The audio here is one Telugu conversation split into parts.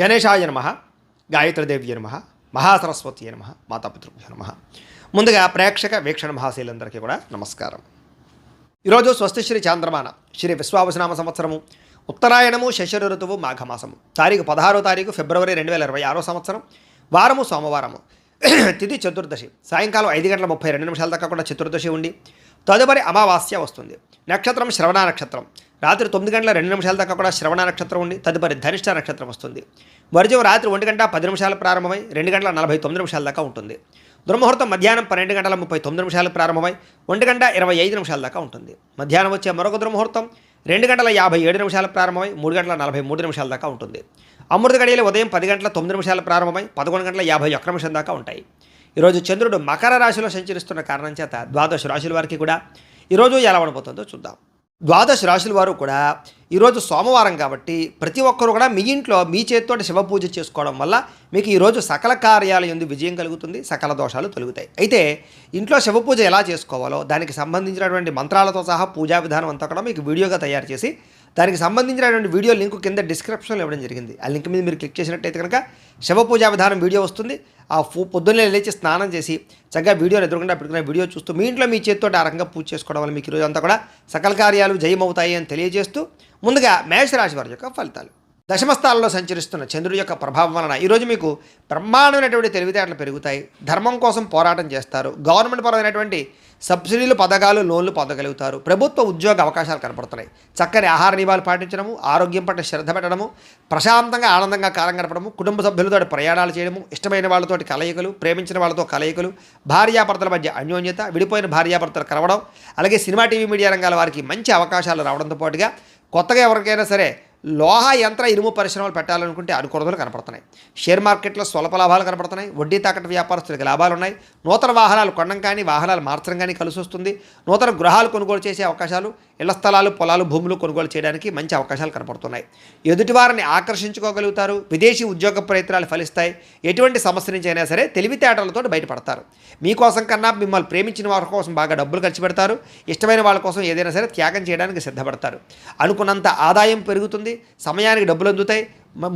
గణేశాయ నమః, గాయత్రీదేవ్య నమః, మహాసరస్వతి నమః, మాతాపితృభ్యో నమః. ముందుగా ప్రేక్షక వీక్షణ మహాశీలందరికీ కూడా నమస్కారం. ఈరోజు స్వస్తి శ్రీ చాంద్రమాన శ్రీ విశ్వావసనామ సంవత్సరము ఉత్తరాయణము శశిర ఋతువు మాఘమాసము తారీఖు 16వ తారీఖు ఫిబ్రవరి 2026 సంవత్సరం వారము సోమవారము తిథి చతుర్దశి సాయంకాలం 5:32 దాకా కూడా చతుర్దశి ఉండి తదుపరి అమావాస్య వస్తుంది. నక్షత్రం శ్రవణ నక్షత్రం రాత్రి 9:02 దాకా కూడా శ్రవణ నక్షత్రం ఉండి తదుపరి ధనిష్ట నక్షత్రం వస్తుంది. వర్జం రాత్రి 1:10 ప్రారంభమై 2:49 దాకా ఉంటుంది. దుర్ముహూర్తం మధ్యాహ్నం 12:39 ప్రారంభమై 1:25 దాకా ఉంటుంది. మధ్యాహ్నం వచ్చే మరొక దుర్ముహూర్తం 2:57 ప్రారంభమై 3:43 దాకా ఉంటుంది. అమృత గడియలు ఉదయం 10:09 ప్రారంభమై 11:51 దాకా ఉంటాయి. ఈరోజు చంద్రుడు మకర రాశిలో సంచరిస్తున్న కారణం చేత ద్వాదశ రాశుల వారికి కూడా ఈరోజు ఎలా ఉండబోతుందో చూద్దాం. ద్వాదశ రాశుల వారు కూడా ఈరోజు సోమవారం కాబట్టి ప్రతి ఒక్కరు కూడా మీ ఇంట్లో మీ చేతితో శివ పూజ చేసుకోవడం వల్ల మీకు ఈరోజు సకల కార్యాల యందు విజయం కలుగుతుంది, సకల దోషాలు తొలగుతాయి. అయితే ఇంట్లో శివ పూజ ఎలా చేసుకోవాలో దానికి సంబంధించినటువంటి మంత్రాలతో సహా పూజా విధానం అంతా కూడా మీకు వీడియోగా తయారు చేసి దానికి సంబంధించినటువంటి వీడియో లింక్ కింద డిస్క్రిప్షన్లో ఇవ్వడం జరిగింది. ఆ లింక్ మీద మీరు క్లిక్ చేసినట్టయితే కనుక శివ పూజా విధానం వీడియో వస్తుంది. ఆ పొద్దున్నే లేచి స్నానం చేసి చక్కగా వీడియోని ఎదురుకుండా పెట్టుకున్న వీడియో చూస్తూ మీ ఇంట్లో మీ చేతితో ఆ రకంగా పూజ చేసుకోవడం వల్ల మీకు ఈరోజు అంతా కూడా సకల కార్యాలు జయమవుతాయి అని తెలియజేస్తూ ముందుగా మేషరాశి వారి యొక్క ఫలితాలు. దశమస్థానంలో సంచరిస్తున్న చంద్రుడి యొక్క ప్రభావం వలన ఈరోజు మీకు బ్రహ్మాండమైనటువంటి తెలివితేటలు పెరుగుతాయి. ధర్మం కోసం పోరాటం చేస్తారు. గవర్నమెంట్ పరమైనటువంటి సబ్సిడీలు, పథకాలు, లోన్లు పొందగలుగుతారు. ప్రభుత్వ ఉద్యోగ అవకాశాలు కనపడుతున్నాయి. చక్కని ఆహార నియమాలు పాటించడము, ఆరోగ్యం పట్ల శ్రద్ధ పెట్టడము, ప్రశాంతంగా ఆనందంగా కాలం గడపడము, కుటుంబ సభ్యులతో ప్రయాణాలు చేయడము, ఇష్టమైన వాళ్ళతోటి కలయికలు, ప్రేమించిన వాళ్ళతో కలయికలు, భార్యాభర్తల మధ్య అన్యోన్యత, విడిపోయిన భార్యాభర్తలు కలవడం, అలాగే సినిమా, టీవీ, మీడియా రంగాల వారికి మంచి అవకాశాలు రావడంతో పాటుగా కొత్తగా ఎవరికైనా సరే లోహ యంత్ర ఇనుము పరిశ్రమలు పెట్టాలనుకుంటే అనుకూలతలు కనపడుతున్నాయి. షేర్ మార్కెట్లో స్వల్ప లాభాలు కనపడుతున్నాయి. వడ్డీ తాకట్టు వ్యాపారస్తులకు లాభాలు ఉన్నాయి. నూతన వాహనాలు కొనడం కానీ వాహనాలు మార్చడం కానీ కలిసి వస్తుంది. నూతన గృహాలు కొనుగోలు చేసే అవకాశాలు, ఇళ్ల స్థలాలు, పొలాలు, భూములు కొనుగోలు చేయడానికి మంచి అవకాశాలు కనపడుతున్నాయి. ఎదుటివారిని ఆకర్షించుకోగలుగుతారు. విదేశీ ఉద్యోగ ప్రయత్నాలు ఫలిస్తాయి. ఎటువంటి సమస్య నుంచి అయినా సరే తెలివితేటలతో బయటపడతారు. మీకోసం కన్నా మిమ్మల్ని ప్రేమించిన వారి కోసం బాగా డబ్బులు ఖర్చు పెడతారు. ఇష్టమైన వాళ్ళ కోసం ఏదైనా సరే త్యాగం చేయడానికి సిద్ధపడతారు. అనుకున్నంత ఆదాయం పెరుగుతుంది. సమయానికి డబ్బులు అందుతాయి.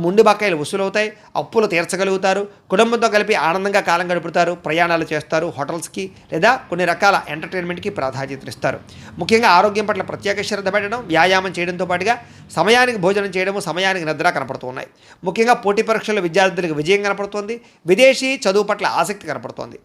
ముండి బకాయిలు వసూలవుతాయి. అప్పులు తీర్చగలుగుతారు. కుటుంబంతో కలిపి ఆనందంగా కాలం గడుపుతారు. ప్రయాణాలు చేస్తారు. హోటల్స్కి లేదా కొన్ని రకాల ఎంటర్టైన్మెంట్కి ప్రాధాన్యత ఇస్తారు. ముఖ్యంగా ఆరోగ్యం పట్ల ప్రత్యేక శ్రద్ధ పెట్టడం, వ్యాయామం చేయడంతో పాటుగా సమయానికి భోజనం చేయడము, సమయానికి నిద్ర కనపడుతూ ఉన్నాయి. ముఖ్యంగా పోటీ పరీక్షల్లో విద్యార్థులకు విజయం కనపడుతోంది. విదేశీ చదువు పట్ల ఆసక్తి కనపడుతోంది.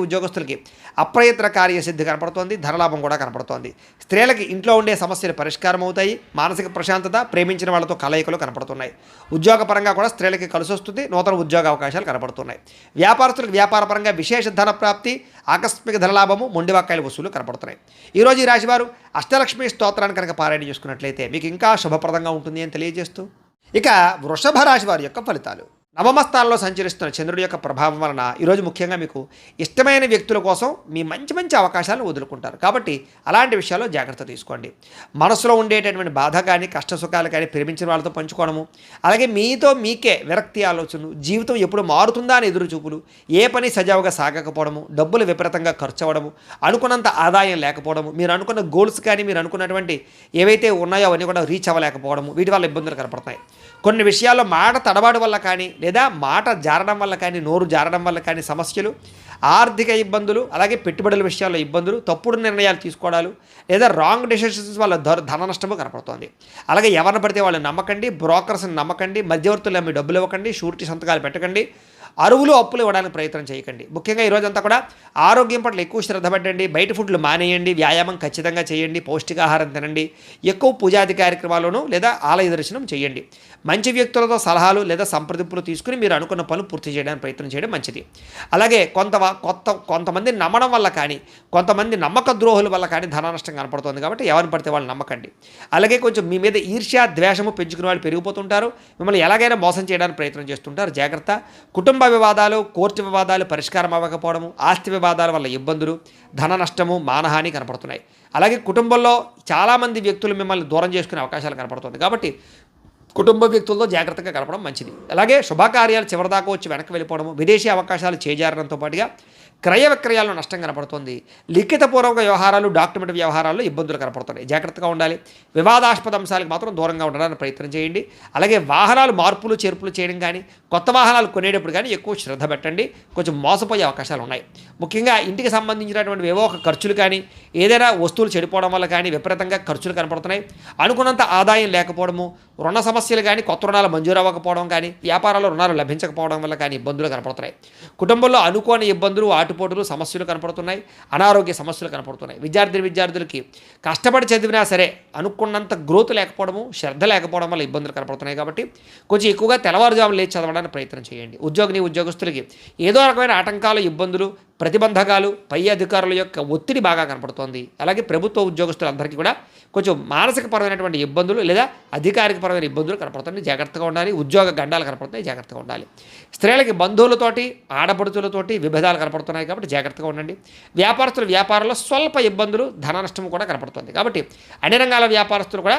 ఉద్యోగస్తులకి అప్రయత్న కార్యసిద్ధి కనపడుతోంది. ధనలాభం కూడా కనపడుతోంది. స్త్రీలకి ఇంట్లో ఉండే సమస్యలు పరిష్కారం అవుతాయి. మానసిక ప్రశాంతత, ప్రేమించిన వాళ్ళతో కలయికలు కనపడుతున్నాయి. ఉద్యోగపరంగా కూడా స్త్రీలకి కలిసి వస్తుంది. నూతన ఉద్యోగ అవకాశాలు కనపడుతున్నాయి. వ్యాపారస్తులకు వ్యాపారపరంగా విశేష ధన ప్రాప్తి, ఆకస్మిక ధనలాభము, మొండి బకాయిల వసూలు కనపడుతున్నాయి. ఈరోజు ఈ రాశివారు అష్టలక్ష్మి స్తోత్రాన్ని కనుక పారాయణ చేసుకున్నట్లయితే మీకు ఇంకా శుభప్రదంగా ఉంటుంది అని తెలియజేస్తూ ఇక వృషభ రాశి వారి యొక్క ఫలితాలు. నవమ స్థానంలో సంచరిస్తున్న చంద్రుడి యొక్క ప్రభావం వలన ఈరోజు ముఖ్యంగా మీకు ఇష్టమైన వ్యక్తుల కోసం మీ మంచి అవకాశాలను వదులుకుంటారు. కాబట్టి అలాంటి విషయాల్లో జాగ్రత్త తీసుకోండి. మనసులో ఉండేటటువంటి బాధ కానీ, కష్ట సుఖాలు కానీ ప్రేమించిన వాళ్ళతో పంచుకోవడము, అలాగే మీతో మీకే విరక్తి ఆలోచనలు, జీవితం ఎప్పుడు మారుతుందా అని ఎదురు చూపులు, ఏ పని సజావుగా సాగకపోవడము, డబ్బులు విపరీతంగా ఖర్చు అవ్వడము, అనుకున్నంత ఆదాయం లేకపోవడము, మీరు అనుకున్న గోల్స్ కానీ మీరు అనుకున్నటువంటి ఏవైతే ఉన్నాయో అవన్నీ కూడా రీచ్ అవ్వలేకపోవడము, వీటి వల్ల ఇబ్బందులు కనపడుతున్నాయి. కొన్ని విషయాల్లో మాట తడబాటు వల్ల కానీ లేదా మాట జారడం వల్ల కానీ, నోరు జారడం వల్ల కానీ సమస్యలు, ఆర్థిక ఇబ్బందులు, అలాగే పెట్టుబడుల విషయాల్లో ఇబ్బందులు, తప్పుడు నిర్ణయాలు తీసుకోవడాలు లేదా రాంగ్ డెసిషన్స్ వల్ల ధన నష్టము కనపడుతోంది. అలాగే ఎవరిని పడితే వాళ్ళని నమ్మకండి, బ్రోకర్స్ని నమ్మకండి, మధ్యవర్తులు మీ డబ్బులు ఇవ్వకండి, షూరిటీ సంతకాలు పెట్టకండి, అరువులు అప్పులు ఇవ్వడానికి ప్రయత్నం చేయకండి. ముఖ్యంగా ఈరోజంతా కూడా ఆరోగ్యం పట్ల ఎక్కువ శ్రద్ధ పెట్టండి. బయట ఫుడ్లు మానేయండి. వ్యాయామం ఖచ్చితంగా చేయండి. పౌష్టికాహారం తినండి. ఎక్కువ పూజాది కార్యక్రమాలను లేదా ఆలయ దర్శనం చేయండి. మంచి వ్యక్తులతో సలహాలు లేదా సంప్రదింపులు తీసుకుని మీరు అనుకున్న పనులు పూర్తి చేయడానికి ప్రయత్నం చేయడం మంచిది. అలాగే కొంతమంది నమ్మడం వల్ల కానీ, కొంతమంది నమ్మక ద్రోహుల వల్ల కానీ ధన నష్టం కనపడుతుంది. కాబట్టి ఎవరిని పడితే వాళ్ళు నమ్మకండి. అలాగే కొంచెం మీ మీద ఈర్ష్య, ద్వేషము పెంచుకునే వాళ్ళు పెరిగిపోతుంటారు. మిమ్మల్ని ఎలాగైనా మోసం చేయడానికి ప్రయత్నం చేస్తుంటారు. జాగ్రత్త. కుటుంబ వివాదాలు, కోర్టు వివాదాలు పరిష్కారం అవ్వకపోవడము, ఆస్తి వివాదాల వల్ల ఇబ్బందులు, ధన నష్టము, మానహాని కనపడుతున్నాయి. అలాగే కుటుంబంలో చాలామంది వ్యక్తులు మిమ్మల్ని దూరం చేసుకునే అవకాశాలు కనపడుతుంది. కాబట్టి కుటుంబ వ్యక్తులతో జాగ్రత్తగా గడపడం మంచిది. అలాగే శుభకార్యాలు చివరిదాకా వచ్చి వెనక్కి వెళ్ళిపోవడము, విదేశీ అవకాశాలు చేజారడంతో పాటుగా క్రయ విక్రయాల్లో నష్టం కనపడుతుంది. లిఖితపూర్వక వ్యవహారాలు, డాక్యుమెంట్ వ్యవహారాల్లో ఇబ్బందులు కనపడుతున్నాయి. జాగ్రత్తగా ఉండాలి. వివాదాస్పద అంశాలకు మాత్రం దూరంగా ఉండడానికి ప్రయత్నం చేయండి. అలాగే వాహనాలు మార్పులు చేర్పులు చేయడం కానీ, కొత్త వాహనాలు కొనేటప్పుడు కానీ ఎక్కువ శ్రద్ధ పెట్టండి. కొంచెం మోసపోయే అవకాశాలు ఉన్నాయి. ముఖ్యంగా ఇంటికి సంబంధించినటువంటి ఏవో ఒక ఖర్చులు కానీ, ఏదైనా వస్తువులు చెడిపోవడం వల్ల కానీ విపరీతంగా ఖర్చులు కనపడుతున్నాయి. అనుకున్నంత ఆదాయం లేకపోవడము, రుణ సమస్యలు కానీ, కొత్త రుణాలు మంజూరు అవ్వకపోవడం కానీ, వ్యాపారాల్లో రుణాలు లభించకపోవడం వల్ల కానీ ఇబ్బందులు కనపడుతున్నాయి. కుటుంబంలో అనుకోని ఇబ్బందులు, ఆటుపోటులు, సమస్యలు కనపడుతున్నాయి. అనారోగ్య సమస్యలు కనపడుతున్నాయి. విద్యార్థులకి కష్టపడి చదివినా సరే అనుకున్నంత గ్రోత్ లేకపోవడము, శ్రద్ధ లేకపోవడం వల్ల ఇబ్బందులు కనపడుతున్నాయి. కాబట్టి కొంచెం ఎక్కువగా తెల్లవారుజాము లేచి చదవడానికి ప్రయత్నం చేయండి. ఉద్యోగస్తులకి ఏదో రకమైన ఆటంకాలు, ఇబ్బందులు, ప్రతిబంధకాలు, పై అధికారుల యొక్క ఒత్తిడి బాగా కనపడుతోంది. అలాగే ప్రభుత్వ ఉద్యోగస్తులందరికీ కూడా కొంచెం మానసికపరమైనటువంటి ఇబ్బందులు లేదా అధికారికపరమైన ఇబ్బందులు కనపడుతున్నాయి. జాగ్రత్తగా ఉండాలి. ఉద్యోగ గండాలు కనపడుతున్నాయి. జాగ్రత్తగా ఉండాలి. స్త్రీలకి బంధువులతోటి, ఆడపడుచులతోటి విభేదాలు కనపడుతున్నాయి. కాబట్టి జాగ్రత్తగా ఉండండి. వ్యాపారంలో స్వల్ప ఇబ్బందులు, ధన నష్టం కూడా కనపడుతుంది. కాబట్టి అన్ని రంగాల వ్యాపారస్తులు కూడా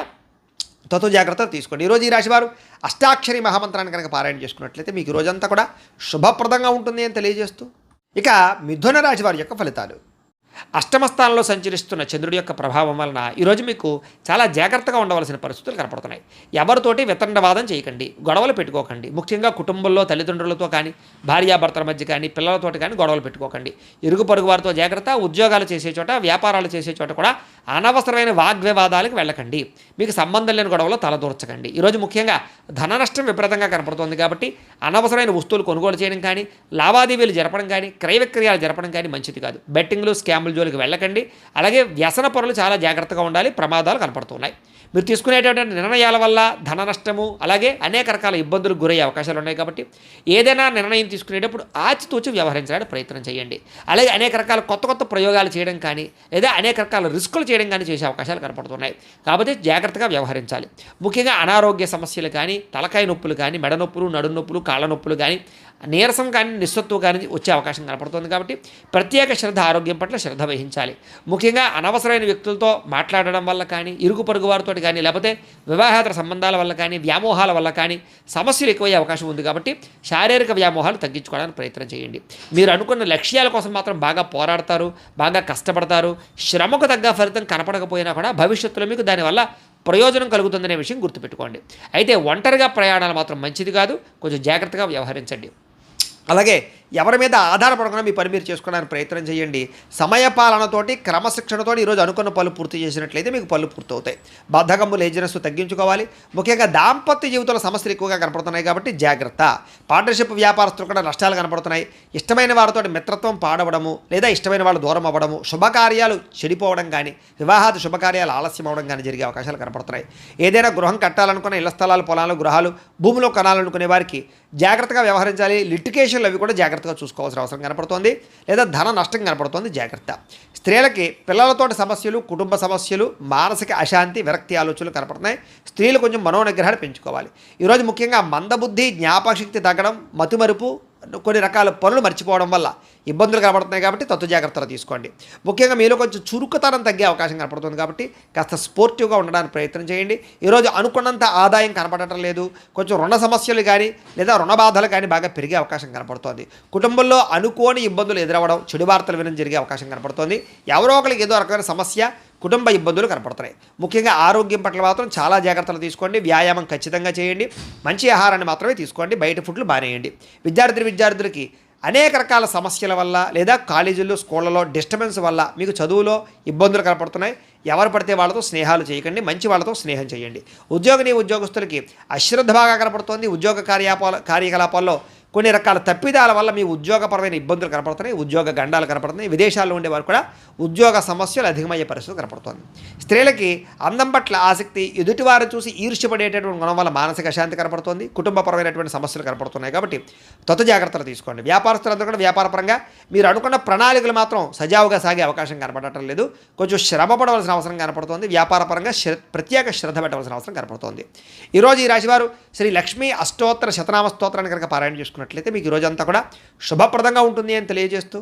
జాగ్రత్తలు తీసుకోండి. ఈరోజు ఈ రాశివారు అష్టాక్షరి మహామంత్రాన్ని కనుక పారాయణ చేసుకున్నట్లయితే మీకు ఈ రోజంతా కూడా శుభప్రదంగా ఉంటుంది అని తెలియజేస్తూ, ఇక మిథున రాశి వారి యొక్క ఫలితాలు. అష్టమ స్థానంలో సంచరిస్తున్న చంద్రుడి యొక్క ప్రభావం వలన ఈరోజు మీకు చాలా జాగ్రత్తగా ఉండవలసిన పరిస్థితులు కనపడుతున్నాయి. ఎవరితోటి వితండవాదం చేయకండి, గొడవలు పెట్టుకోకండి. ముఖ్యంగా కుటుంబంలో తల్లిదండ్రులతో కానీ, భార్యాభర్తల మధ్య కానీ, పిల్లలతోటి కానీ గొడవలు పెట్టుకోకండి. ఇరుగు పొరుగు వారితో జాగ్రత్త. ఉద్యోగాలు చేసే చోట, వ్యాపారాలు చేసే చోట కూడా అనవసరమైన వాగ్వివాదాలకు వెళ్ళకండి. మీకు సంబంధం లేని గొడవలో తలదూర్చకండి. ఈరోజు ముఖ్యంగా ధన నష్టం విపరీతంగా కనపడుతుంది. కాబట్టి అనవసరమైన వస్తువులు కొనుగోలు చేయడం కానీ, లావాదేవీలు జరపడం కానీ, క్రయ విక్రయాలు జరపడం కానీ మంచిది కాదు. బెట్టింగ్లు, స్కామ్లు జోలికి వెళ్ళకండి. అలాగే వ్యసన పరులు చాలా జాగ్రత్తగా ఉండాలి. ప్రమాదాలు కనపడుతున్నాయి. మీరు తీసుకునేటటువంటి నిర్ణయాల వల్ల ధన నష్టము, అలాగే అనేక రకాల ఇబ్బందులకు గురయ్యే అవకాశాలు ఉన్నాయి. కాబట్టి ఏదైనా నిర్ణయం తీసుకునేటప్పుడు ఆచితూచి వ్యవహరించడానికి ప్రయత్నం చేయండి. అలాగే అనేక రకాల కొత్త ప్రయోగాలు చేయడం కానీ, లేదా అనేక రకాల రిస్కులు చేయడం కానీ చేసే అవకాశాలు కనపడుతున్నాయి. కాబట్టి జాగ్రత్తగా వ్యవహరించాలి. ముఖ్యంగా అనారోగ్య సమస్యలు కానీ, తలకాయ నొప్పులు కానీ, మెడ నొప్పులు, నడుము నొప్పులు, కాళ్ళ నొప్పులు కానీ, నీరసం కానీ, నిస్సత్తువు కానీ వచ్చే అవకాశం కనపడుతుంది. కాబట్టి ప్రత్యేక శ్రద్ధ, ఆరోగ్యం పట్ల శ్రద్ధ వహించాలి. ముఖ్యంగా అనవసరమైన వ్యక్తులతో మాట్లాడడం వల్ల కానీ, ఇరుగు పొరుగు వారితో కానీ, లేకపోతే వివాహేతర సంబంధాల వల్ల కానీ, వ్యామోహాల వల్ల కానీ సమస్యలు ఎక్కువయ్యే అవకాశం ఉంది. కాబట్టి శారీరక వ్యామోహాలు తగ్గించుకోవడానికి ప్రయత్నం చేయండి. మీరు అనుకున్న లక్ష్యాల కోసం మాత్రం బాగా పోరాడతారు, బాగా కష్టపడతారు. శ్రమకు తగ్గ ఫలితం కనపడకపోయినా కూడా భవిష్యత్తులో మీకు దానివల్ల ప్రయోజనం కలుగుతుందనే విషయం గుర్తుపెట్టుకోండి. అయితే ఒంటరిగా ప్రయాణాలు మాత్రం మంచిది కాదు. కొంచెం జాగ్రత్తగా వ్యవహరించండి. అలాగే ఎవరి మీద ఆధారపడకుండా మీ పని మీరు చేసుకోవడానికి ప్రయత్నం చేయండి. సమయపాలనతోటి, క్రమశిక్షణతో ఈరోజు అనుకున్న పనులు పూర్తి చేసినట్లయితే మీకు పనులు పూర్తవుతాయి. బద్ధకము, లేజినెస్ తగ్గించుకోవాలి. ముఖ్యంగా దాంపత్య జీవితంలో సమస్యలు ఎక్కువగా కనపడుతున్నాయి. కాబట్టి జాగ్రత్త. పార్ట్నర్షిప్ వ్యాపారస్తులు కూడా నష్టాలు కనపడుతున్నాయి. ఇష్టమైన వారితో మిత్రత్వం పాడవడము, లేదా ఇష్టమైన వాళ్ళు దూరం అవ్వడము, శుభకార్యాలు చెడిపోవడం కానీ, వివాహాది శుభకార్యాలు ఆలస్యం అవ్వడం కానీ జరిగే అవకాశాలు కనపడుతున్నాయి. ఏదైనా గృహం కట్టాలనుకున్న, ఇళ్ల స్థలాలు, పొలాలు, గృహాలు, భూమిలో కొనాలనుకునే వారికి జాగ్రత్తగా వ్యవహరించాలి. లిటిగేషన్లు అవి కూడా జాగ్రత్తగా చూసుకోవాల్సిన అవసరం కనపడుతోంది. లేదా ధన నష్టం కనపడుతోంది. జాగ్రత్త. స్త్రీలకి పిల్లలతోటి సమస్యలు, కుటుంబ సమస్యలు, మానసిక అశాంతి, విరక్తి ఆలోచనలు కనపడుతున్నాయి. స్త్రీలు కొంచెం మనోనిగ్రహాన్ని పెంచుకోవాలి. ఈరోజు ముఖ్యంగా మందబుద్ధి, జ్ఞాపకశక్తి తగ్గడం, మతిమరుపు, కొన్ని రకాల పనులు మర్చిపోవడం వల్ల ఇబ్బందులు కనపడుతున్నాయి. కాబట్టి జాగ్రత్తలు తీసుకోండి. ముఖ్యంగా మీలో కొంచెం చురుకుతనం తగ్గే అవకాశం కనపడుతుంది. కాబట్టి కాస్త స్పోర్టివ్గా ఉండడానికి ప్రయత్నం చేయండి. ఈరోజు అనుకున్నంత ఆదాయం కనపడటం లేదు. కొంచెం రుణ సమస్యలు కానీ, లేదా రుణ బాధలు కానీ బాగా పెరిగే అవకాశం కనపడుతోంది. కుటుంబంలో అనుకోని ఇబ్బందులు ఎదురవ్వడం, చెడు వార్తలు వినడం జరిగే అవకాశం కనపడుతోంది. ఎవరో ఒకరికి ఏదో రకమైన సమస్య, కుటుంబ ఇబ్బందులు కనపడుతున్నాయి. ముఖ్యంగా ఆరోగ్యం పట్ల మాత్రం చాలా జాగ్రత్తలు తీసుకోండి. వ్యాయామం ఖచ్చితంగా చేయండి. మంచి ఆహారాన్ని మాత్రమే తీసుకోండి. బయట ఫుడ్లు మానేయండి. విద్యార్థులకి అనేక రకాల సమస్యల వల్ల, లేదా కాలేజీల్లో, స్కూళ్ళలో డిస్టర్బెన్స్ వల్ల మీకు చదువులో ఇబ్బందులు కనపడుతున్నాయి. ఎవరు పడితే వాళ్ళతో స్నేహాలు చేయకండి. మంచి వాళ్ళతో స్నేహం చేయండి. ఉద్యోగస్తులకి అశ్రద్ధ బాగా కనపడుతోంది. ఉద్యోగ కార్యకలాపాల్లో కొన్ని రకాల తప్పిదాల వల్ల మీ ఉద్యోగపరమైన ఇబ్బందులు కనపడుతున్నాయి. ఉద్యోగ గండాలు కనపడుతున్నాయి. విదేశాల్లో ఉండేవారు కూడా ఉద్యోగ సమస్యలు అధికమయ్యే పరిస్థితి కనపడుతుంది. స్త్రీలకి అందం పట్ల ఆసక్తి, ఎదుటివారు చూసి ఈర్ష్యపడేటటువంటి గుణం వల్ల మానసిక అశాంతి కనపడుతుంది. కుటుంబపరమైనటువంటి సమస్యలు కనపడుతున్నాయి. కాబట్టి జాగ్రత్తలు తీసుకోండి. వ్యాపారస్తులందరూ కూడా వ్యాపారపరంగా మీరు అనుకున్న ప్రణాళికలు మాత్రం సజావుగా సాగే అవకాశం కనపడటం లేదు. కొంచెం శ్రమ పడవలసిన అవసరం కనపడుతుంది. వ్యాపారపరంగా ప్రత్యేక శ్రద్ధ పెట్టవలసిన అవసరం కనపడుతుంది. ఈరోజు ఈ రాశివారు శ్రీ లక్ష్మీ అష్టోత్తర శతనామ స్తోత్రాన్ని కనుక పారాయణ చేసుకున్నట్లయితే మీకు ఈ రోజంతా కూడా శుభప్రదంగా ఉంటుంది అని తెలియజేస్తూ,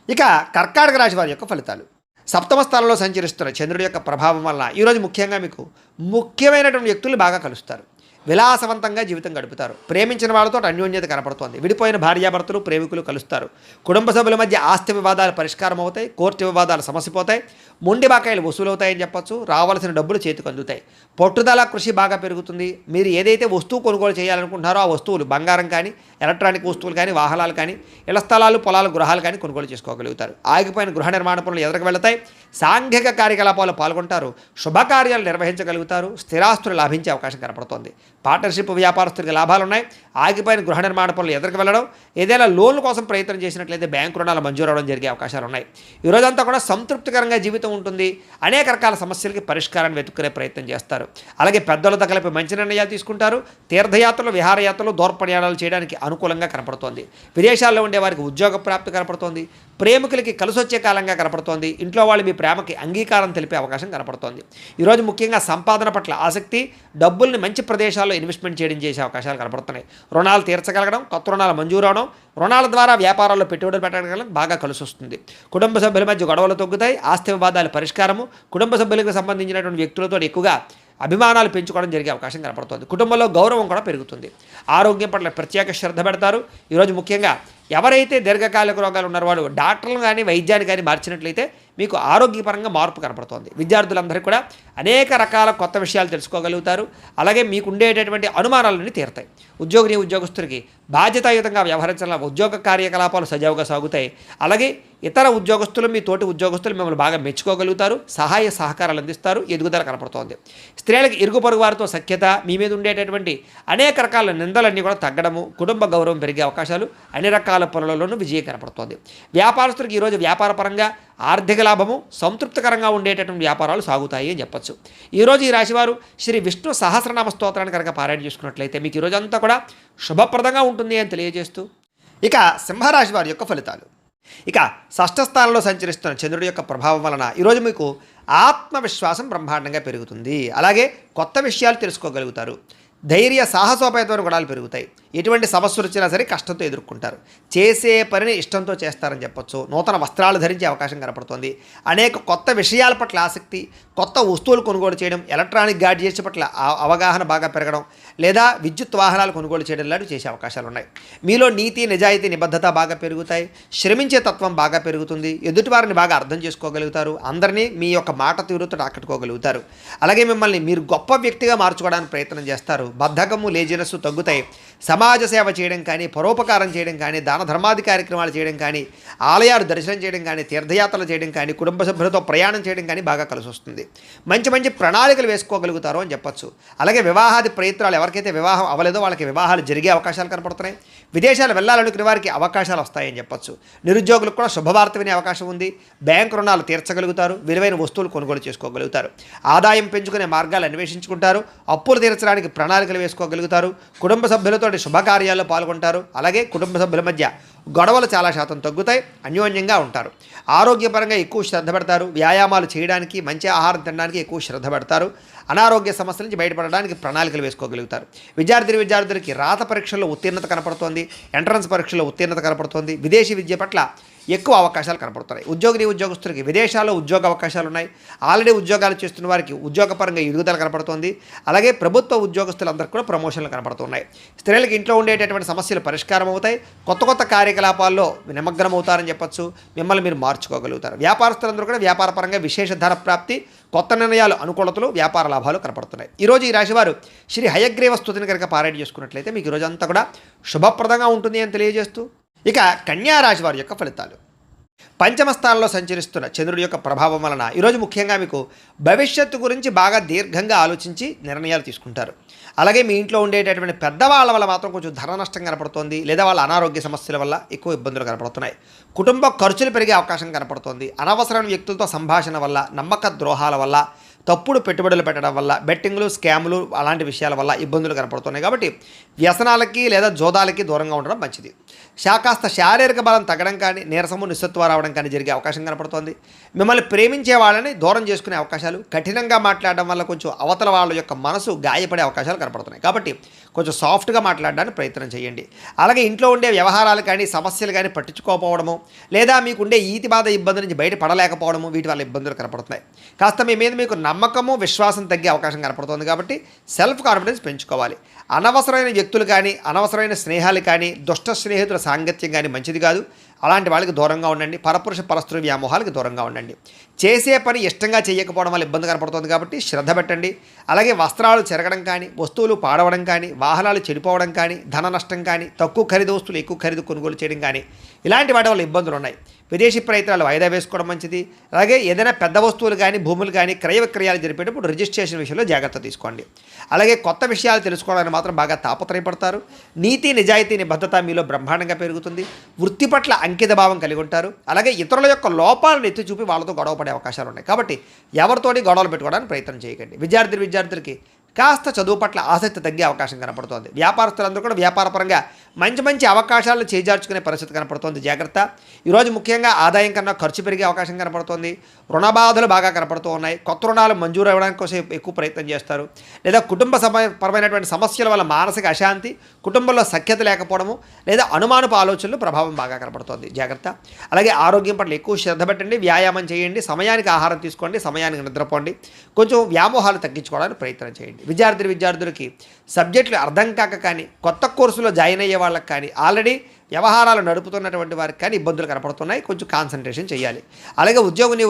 ఇక కర్కాటక రాశి వారి యొక్క ఫలితాలు. సప్తమ స్థానంలో సంచరిస్తున్న చంద్రుడి యొక్క ప్రభావం వల్ల ఈరోజు ముఖ్యంగా మీకు ముఖ్యమైనటువంటి వ్యక్తులు బాగా కలుస్తారు. విలాసవంతంగా జీవితం గడుపుతారు. ప్రేమించిన వాళ్ళతో అన్యోన్యత కనపడుతోంది. విడిపోయిన భార్యాభర్తలు ప్రేమికులు కలుస్తారు. కుటుంబ సభ్యుల మధ్య ఆస్తి వివాదాలు పరిష్కారం అవుతాయి. కోర్టు వివాదాలు సమసిపోతాయి. మొండి బాకాయలు వసూలవుతాయని చెప్పొచ్చు. రావాల్సిన డబ్బులు చేతికి అందుతాయి. పట్టుదల కృషి బాగా పెరుగుతుంది. మీరు ఏదైతే వస్తువు కొనుగోలు చేయాలనుకుంటున్నారో ఆ వస్తువులు బంగారం కానీ, ఎలక్ట్రానిక్ వస్తువులు కానీ, వాహనాలు కానీ, ఇళ్ల స్థలాలు, పొలాలు, గృహాలు కానీ కొనుగోలు చేసుకోగలుగుతారు. ఆగిపోయిన గృహ నిర్మాణ పనులు ఎదురుకు వెళతాయి. సాంఘిక కార్యకలాపాలు పాల్గొంటారు. శుభకార్యాలు నిర్వహించగలుగుతారు. స్థిరాస్తులు లాభించే అవకాశం కనపడుతోంది. పార్ట్నర్షిప్ వ్యాపారస్తులకు లాభాలు ఉన్నాయి. ఆగిపోయిన గృహ నిర్మాణ పనులు ఎదురుకు వెళ్ళడం, ఏదైనా లోన్ల కోసం ప్రయత్నం చేసినట్లయితే బ్యాంకు రుణాలు మంజూరు అవడం జరిగే అవకాశాలు ఉన్నాయి. ఈ రోజంతా కూడా సంతృప్తికరంగా జీవితం ఉంటుంది. అనేక రకాల సమస్యలకి పరిష్కారాన్ని వెతుక్కునే ప్రయత్నం చేస్తారు. అలాగే పెద్దలతో కలిపి మంచి నిర్ణయాలు తీసుకుంటారు. తీర్థయాత్రలు, విహారయాత్రలు, దూర ప్రయాణాలు చేయడానికి అనుకూలంగా కనపడుతోంది. విదేశాల్లో ఉండే వారికి ఉద్యోగ ప్రాప్తి కనపడుతోంది. ప్రేమికులకి కలిసొచ్చే కాలంగా కనపడుతోంది. ఇంట్లో వాళ్ళు మీ ప్రేమకి అంగీకారం తెలిపే అవకాశం కనపడుతోంది. ఈరోజు ముఖ్యంగా సంపాదన పట్ల ఆసక్తి, డబ్బుల్ని మంచి ప్రదేశాల్లో ఇన్వెస్ట్మెంట్ చేయడం చేసే అవకాశాలు కనపడుతున్నాయి. రుణాలు తీర్చగలగడం, కొత్త రుణాలు మంజూరు అవడం, రుణాల ద్వారా వ్యాపారాల్లో పెట్టుబడులు పెట్టగలం బాగా కలిసి వస్తుంది. కుటుంబ సభ్యుల మధ్య గొడవలు తగ్గుతాయి. ఆస్తి వివాదాలు పరిష్కారము, కుటుంబ సభ్యులకు సంబంధించినటువంటి వ్యక్తులతో ఎక్కువగా అభిమానాలు పెంచుకోవడం జరిగే అవకాశం కనపడుతుంది. కుటుంబంలో గౌరవం కూడా పెరుగుతుంది. ఆరోగ్యం పట్ల ప్రత్యేక శ్రద్ధ పెడతారు. ఈరోజు ముఖ్యంగా ఎవరైతే దీర్ఘకాలిక రోగాలు ఉన్నారో వాళ్ళు డాక్టర్లను కానీ వైద్యాన్ని కానీ మార్చినట్లయితే మీకు ఆరోగ్యపరంగా మార్పు కనపడుతోంది. విద్యార్థులందరూ కూడా అనేక రకాల కొత్త విషయాలు తెలుసుకోగలుగుతారు. అలాగే మీకు ఉండేటటువంటి అనుమానాలన్నీ తీరుతాయి. ఉద్యోగస్తులకి బాధ్యతాయుతంగా వ్యవహరించాల ఉద్యోగ కార్యకలాపాలు సజావుగా సాగుతాయి. అలాగే ఇతర ఉద్యోగస్తులు, మీ తోటి ఉద్యోగస్తులు మిమ్మల్ని బాగా మెచ్చుకోగలుగుతారు. సహాయ సహకారాలు అందిస్తారు. ఎదుగుదల కనపడుతోంది. స్త్రీలకు ఇరుగు పొరుగు వారితో సఖ్యత, మీ మీద ఉండేటటువంటి అనేక రకాల నిందలన్నీ కూడా తగ్గడము, కుటుంబ గౌరవం పెరిగే అవకాశాలు, అన్ని రకాల పనులలోనూ విజయం కనపడుతోంది. వ్యాపారస్తులకు ఈరోజు వ్యాపారపరంగా ఆర్థిక లాభము, సంతృప్తికరంగా ఉండేటటువంటి వ్యాపారాలు సాగుతాయి అని చెప్పచ్చు. ఈరోజు ఈ రాశివారు శ్రీ విష్ణు సహస్రనామ స్తోత్రాన్ని కనుక పారాయణ చేసుకున్నట్లయితే మీకు ఈరోజు అంతా కూడా శుభప్రదంగా ఉంటుంది అని తెలియజేస్తూ, ఇక సింహరాశి వారి యొక్క ఫలితాలు. ఇక షష్ఠ స్థానంలో సంచరిస్తున్న చంద్రుడి యొక్క ప్రభావం వలన ఈరోజు మీకు ఆత్మవిశ్వాసం బ్రహ్మాండంగా పెరుగుతుంది. అలాగే కొత్త విషయాలు తెలుసుకోగలుగుతారు. ధైర్య సాహసోపేతమైన గుణాలు పెరుగుతాయి. ఎటువంటి సమస్యలు వచ్చినా సరే కష్టంతో ఎదుర్కొంటారు. చేసే పనిని ఇష్టంతో చేస్తారని చెప్పొచ్చు. నూతన వస్త్రాలు ధరించే అవకాశం కనపడుతుంది. అనేక కొత్త విషయాల పట్ల ఆసక్తి, కొత్త వస్తువులు కొనుగోలు చేయడం, ఎలక్ట్రానిక్ గాడ్జెట్స్ పట్ల అవగాహన బాగా పెరగడం, లేదా విద్యుత్ వాహనాలు కొనుగోలు చేయడం లాంటివి చేసే అవకాశాలు ఉన్నాయి. మీలో నీతి, నిజాయితీ, నిబద్ధత బాగా పెరుగుతాయి. శ్రమించే తత్వం బాగా పెరుగుతుంది. ఎదుటివారిని బాగా అర్థం చేసుకోగలుగుతారు. అందరినీ మీ యొక్క మాట తీరుతో ఆకట్టుకోగలుగుతారు. అలాగే మిమ్మల్ని మీరు గొప్ప వ్యక్తిగా మార్చుకోవడానికి ప్రయత్నం చేస్తారు. బద్ధకము, లేజినెస్ తగ్గుతాయి. సమాజ సేవ చేయడం కానీ, పరోపకారం చేయడం కానీ, దాన ధర్మాది కార్యక్రమాలు చేయడం కానీ, ఆలయాలు దర్శనం చేయడం కానీ, తీర్థయాత్రలు చేయడం కానీ, కుటుంబ సభ్యులతో ప్రయాణం చేయడం కానీ బాగా కలిసి వస్తుంది. మంచి మంచి ప్రణాళికలు వేసుకోగలుగుతారు అని చెప్పచ్చు. అలాగే వివాహాది ప్రయత్నాలు, ఎవరికైతే వివాహం అవ్వలేదో వాళ్ళకి వివాహాలు జరిగే అవకాశాలు కనపడుతున్నాయి. విదేశాలు వెళ్ళాలనుకునే వారికి అవకాశాలు వస్తాయని చెప్పచ్చు. నిరుద్యోగులకు కూడా శుభవార్త వినే అవకాశం ఉంది. బ్యాంకు రుణాలు తీర్చగలుగుతారు. విలువైన వస్తువులు కొనుగోలు చేసుకోగలుగుతారు. ఆదాయం పెంచుకునే మార్గాలు అన్వేషించుకుంటారు. అప్పులు తీర్చడానికి ప్రణాళికలు వేసుకోగలుగుతారు. కుటుంబ సభ్యులతో శుభకార్యాల్లో పాల్గొంటారు. అలాగే కుటుంబ సభ్యుల మధ్య గొడవలు చాలా శాతం తగ్గుతాయి. అన్యోన్యంగా ఉంటారు. ఆరోగ్యపరంగా ఎక్కువ శ్రద్ధ పెడతారు. వ్యాయామాలు చేయడానికి, మంచి ఆహారం తినడానికి ఎక్కువ శ్రద్ధ పెడతారు. అనారోగ్య సమస్యల నుంచి బయటపడడానికి ప్రణాళికలు వేసుకోగలుగుతారు. విద్యార్థులకి రాత పరీక్షల్లో ఉత్తీర్ణత కనపడుతోంది. ఎంట్రన్స్ పరీక్షల్లో ఉత్తీర్ణత కనపడుతోంది. విదేశీ విద్య పట్ల ఎక్కువ అవకాశాలు కనపడుతున్నాయి. ఉద్యోగస్తులకి విదేశాల్లో ఉద్యోగ అవకాశాలు ఉన్నాయి. ఆల్రెడీ ఉద్యోగాలు చేస్తున్న వారికి ఉద్యోగపరంగా ఎదుగుదల కనపడుతోంది. అలాగే ప్రభుత్వ ఉద్యోగస్తులందరికీ కూడా ప్రమోషన్లు కనపడుతున్నాయి. స్త్రీలకు ఇంట్లో ఉండేటటువంటి సమస్యలు పరిష్కారం అవుతాయి. కొత్త కార్యకలాపాల్లో నిమగ్నం అవుతారని చెప్పచ్చు. మిమ్మల్ని మీరు మార్చుకోగలుగుతారు. వ్యాపారస్తులందరూ కూడా వ్యాపారపరంగా విశేష ధన ప్రాప్తి, కొత్త నిర్ణయాలు, అనుకూలతలు, వ్యాపార లాభాలు కనపడుతున్నాయి. ఈరోజు ఈ రాశివారు శ్రీ హయగ్రీవ స్తుతిని కనుక పారాయణ చేసుకున్నట్లయితే మీకు ఈరోజు అంతా కూడా శుభప్రదంగా ఉంటుంది అని తెలియజేస్తూ, ఇక కన్యా రాశి వారి యొక్క ఫలితాలు. పంచమ స్థానంలో సంచరిస్తున్న చంద్రుడి యొక్క ప్రభావం వలన ఈరోజు ముఖ్యంగా మీకు భవిష్యత్తు గురించి బాగా దీర్ఘంగా ఆలోచించి నిర్ణయాలు తీసుకుంటారు. అలాగే మీ ఇంట్లో ఉండేటటువంటి పెద్దవాళ్ళ వల్ల మాత్రం కొంచెం ధన నష్టం కనపడుతోంది, లేదా వాళ్ళ అనారోగ్య సమస్యల వల్ల ఎక్కువ ఇబ్బందులు కనపడుతున్నాయి. కుటుంబ ఖర్చులు పెరిగే అవకాశం కనపడుతోంది. అనవసరమైన వ్యక్తులతో సంభాషణ వల్ల, నమ్మక ద్రోహాల వల్ల, తప్పుడు పెట్టుబడులు పెట్టడం వల్ల, బెట్టింగ్లు, స్కాములు అలాంటి విషయాల వల్ల ఇబ్బందులు కనపడుతున్నాయి. కాబట్టి వ్యసనాలకి లేదా జోదాలకి దూరంగా ఉండడం మంచిది. కాస్త శారీరక బలం తగ్గడం కానీ, నీరసము, నిస్సత్వ రావడం కానీ జరిగే అవకాశం కనపడుతోంది. మిమ్మల్ని ప్రేమించే వాళ్ళని దూరం చేసుకునే అవకాశాలు, కఠినంగా మాట్లాడడం వల్ల కొంచెం అవతల వాళ్ళ యొక్క మనసు గాయపడే అవకాశాలు కనపడుతున్నాయి. కాబట్టి కొంచెం సాఫ్ట్గా మాట్లాడడానికి ప్రయత్నం చేయండి. అలాగే ఇంట్లో ఉండే వ్యవహారాలు కానీ, సమస్యలు కానీ పట్టించుకోకపోవడము, లేదా మీకుండే ఈతి బాధ ఇబ్బంది నుంచి బయటపడలేకపోవడము, వీటి వల్ల ఇబ్బందులు కనపడుతున్నాయి. కాస్త మీ మీద మీకు నమ్మకము విశ్వాసం తగ్గే అవకాశం కనపడుతుంది కాబట్టి సెల్ఫ్ కాన్ఫిడెన్స్ పెంచుకోవాలి. అనవసరమైన వ్యక్తులు కానీ అనవసరమైన స్నేహాలు కానీ దుష్ట స్నేహితుల సాంగత్యం కానీ మంచిది కాదు. అలాంటి వాళ్ళకి దూరంగా ఉండండి. పరపురుష పరస్త్రీ వ్యామోహాలకు దూరంగా ఉండండి. చేసే పని ఇష్టంగా చేయకపోవడం వల్ల ఇబ్బంది కనపడుతుంది కాబట్టి శ్రద్ధ పెట్టండి. అలాగే వస్త్రాలు చెరగడం కానీ, వస్తువులు పాడవడం కానీ, వాహనాలు చెడిపోవడం కానీ, ధన నష్టం కానీ, తక్కువ ఖరీదు వస్తువులు ఎక్కువ ఖరీదు కొనుగోలు చేయడం కానీ ఇలాంటి వాటి వల్ల ఇబ్బందులు ఉన్నాయి. విదేశీ ప్రయత్నాలు వాయిదా వేసుకోవడం మంచిది. అలాగే ఏదైనా పెద్ద వస్తువులు కానీ భూములు కానీ క్రయ విక్రయాలు జరిపేటప్పుడు రిజిస్ట్రేషన్ విషయంలో జాగ్రత్త తీసుకోండి. అలాగే కొత్త విషయాలు తెలుసుకోవడానికి మాత్రం బాగా తాపత్రయపడతారు. నీతి నిజాయితీ నిబద్ధత మీలో బ్రహ్మాండంగా పెరుగుతుంది. వృత్తి పట్ల అంకిత భావం కలిగి ఉంటారు. అలాగే ఇతరుల యొక్క లోపాలను ఎత్తి చూపి వాళ్ళతో గొడవ పడే అవకాశాలు ఉన్నాయి. కాబట్టి ఎవరితోటి గొడవలు పెట్టుకోవడానికి ప్రయత్నం చేయకండి. విద్యార్థులకి కాస్త చదువు పట్ల ఆసక్తి తగ్గే అవకాశం కనపడుతోంది. వ్యాపారస్తులందరూ కూడా వ్యాపారపరంగా మంచి అవకాశాలను చేజార్చుకునే పరిస్థితి కనపడుతోంది. జాగ్రత్త. ఈరోజు ముఖ్యంగా ఆదాయం కన్నా ఖర్చు పెరిగే అవకాశం కనపడుతోంది. రుణ బాధలు బాగా కనపడుతూ ఉన్నాయి. కొత్త రుణాలు మంజూరు అవ్వడానికి కోసం ఎక్కువ ప్రయత్నం చేస్తారు. లేదా కుటుంబ పరమైనటువంటి సమస్యల వల్ల మానసిక అశాంతి, కుటుంబంలో సఖ్యత లేకపోవడము, లేదా అనుమానపు ఆలోచనలు ప్రభావం బాగా కనపడుతోంది. జాగ్రత్త. అలాగే ఆరోగ్యం పట్ల ఎక్కువ శ్రద్ధ పెట్టండి. వ్యాయామం చేయండి. సమయానికి ఆహారం తీసుకోండి. సమయానికి నిద్రపోండి. కొంచెం వ్యామోహాలు తగ్గించుకోవడానికి ప్రయత్నం చేయండి. విద్యార్థులకి సబ్జెక్టులు అర్థం కాక కానీ, కొత్త కోర్సులో జాయిన్ అయ్యే వాళ్ళకి కానీ, ఆల్రెడీ వ్యవహారాలు నడుపుతున్నటువంటి వారికి కానీ ఇబ్బందులు కనపడుతున్నాయి. కొంచెం కాన్సన్ట్రేషన్ చేయాలి. అలాగే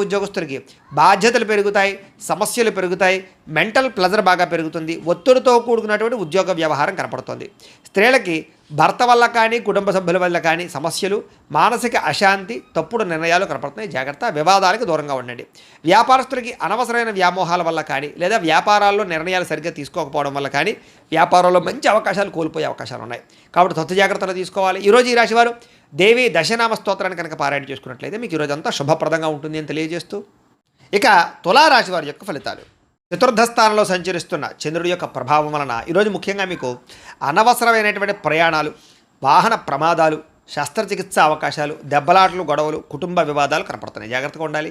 ఉద్యోగస్తులకి బాధ్యతలు పెరుగుతాయి, సమస్యలు పెరుగుతాయి, మెంటల్ ప్లెజర్ బాగా పెరుగుతుంది, ఒత్తిడితో కూడుకున్నటువంటి ఉద్యోగ వ్యవహారం కనపడుతుంది. స్త్రీలకి భర్త వల్ల కానీ కుటుంబ సభ్యుల వల్ల కానీ సమస్యలు, మానసిక అశాంతి, తప్పుడు నిర్ణయాలు కనపడుతున్నాయి. జాగ్రత్త. వివాదాలకు దూరంగా ఉండండి. వ్యాపారస్తులకి అనవసరమైన వ్యామోహాల వల్ల కానీ, లేదా వ్యాపారాల్లో నిర్ణయాలు సరిగ్గా తీసుకోకపోవడం వల్ల కానీ వ్యాపారంలో మంచి అవకాశాలు కోల్పోయే అవకాశాలు ఉన్నాయి. కాబట్టి తొత్తు జాగ్రత్తలు తీసుకోవాలి. ఈరోజు ఈ రాశివారు దేవి దశనామ స్తోత్రాన్ని కనుక పారాయణ చేసుకున్నట్లయితే మీకు ఈరోజు అంతా శుభప్రదంగా ఉంటుంది అని తెలియజేస్తూ, ఇక తులారాశి వారి యొక్క ఫలితాలు. చతుర్థ స్థానంలో సంచరిస్తున్న చంద్రుడి యొక్క ప్రభావం వలన ఈరోజు ముఖ్యంగా మీకు అనవసరమైనటువంటి ప్రయాణాలు, వాహన ప్రమాదాలు, శస్త్రచికిత్స అవకాశాలు, దెబ్బలాటలు, గొడవలు, కుటుంబ వివాదాలు కనపడుతున్నాయి. జాగ్రత్తగా ఉండాలి.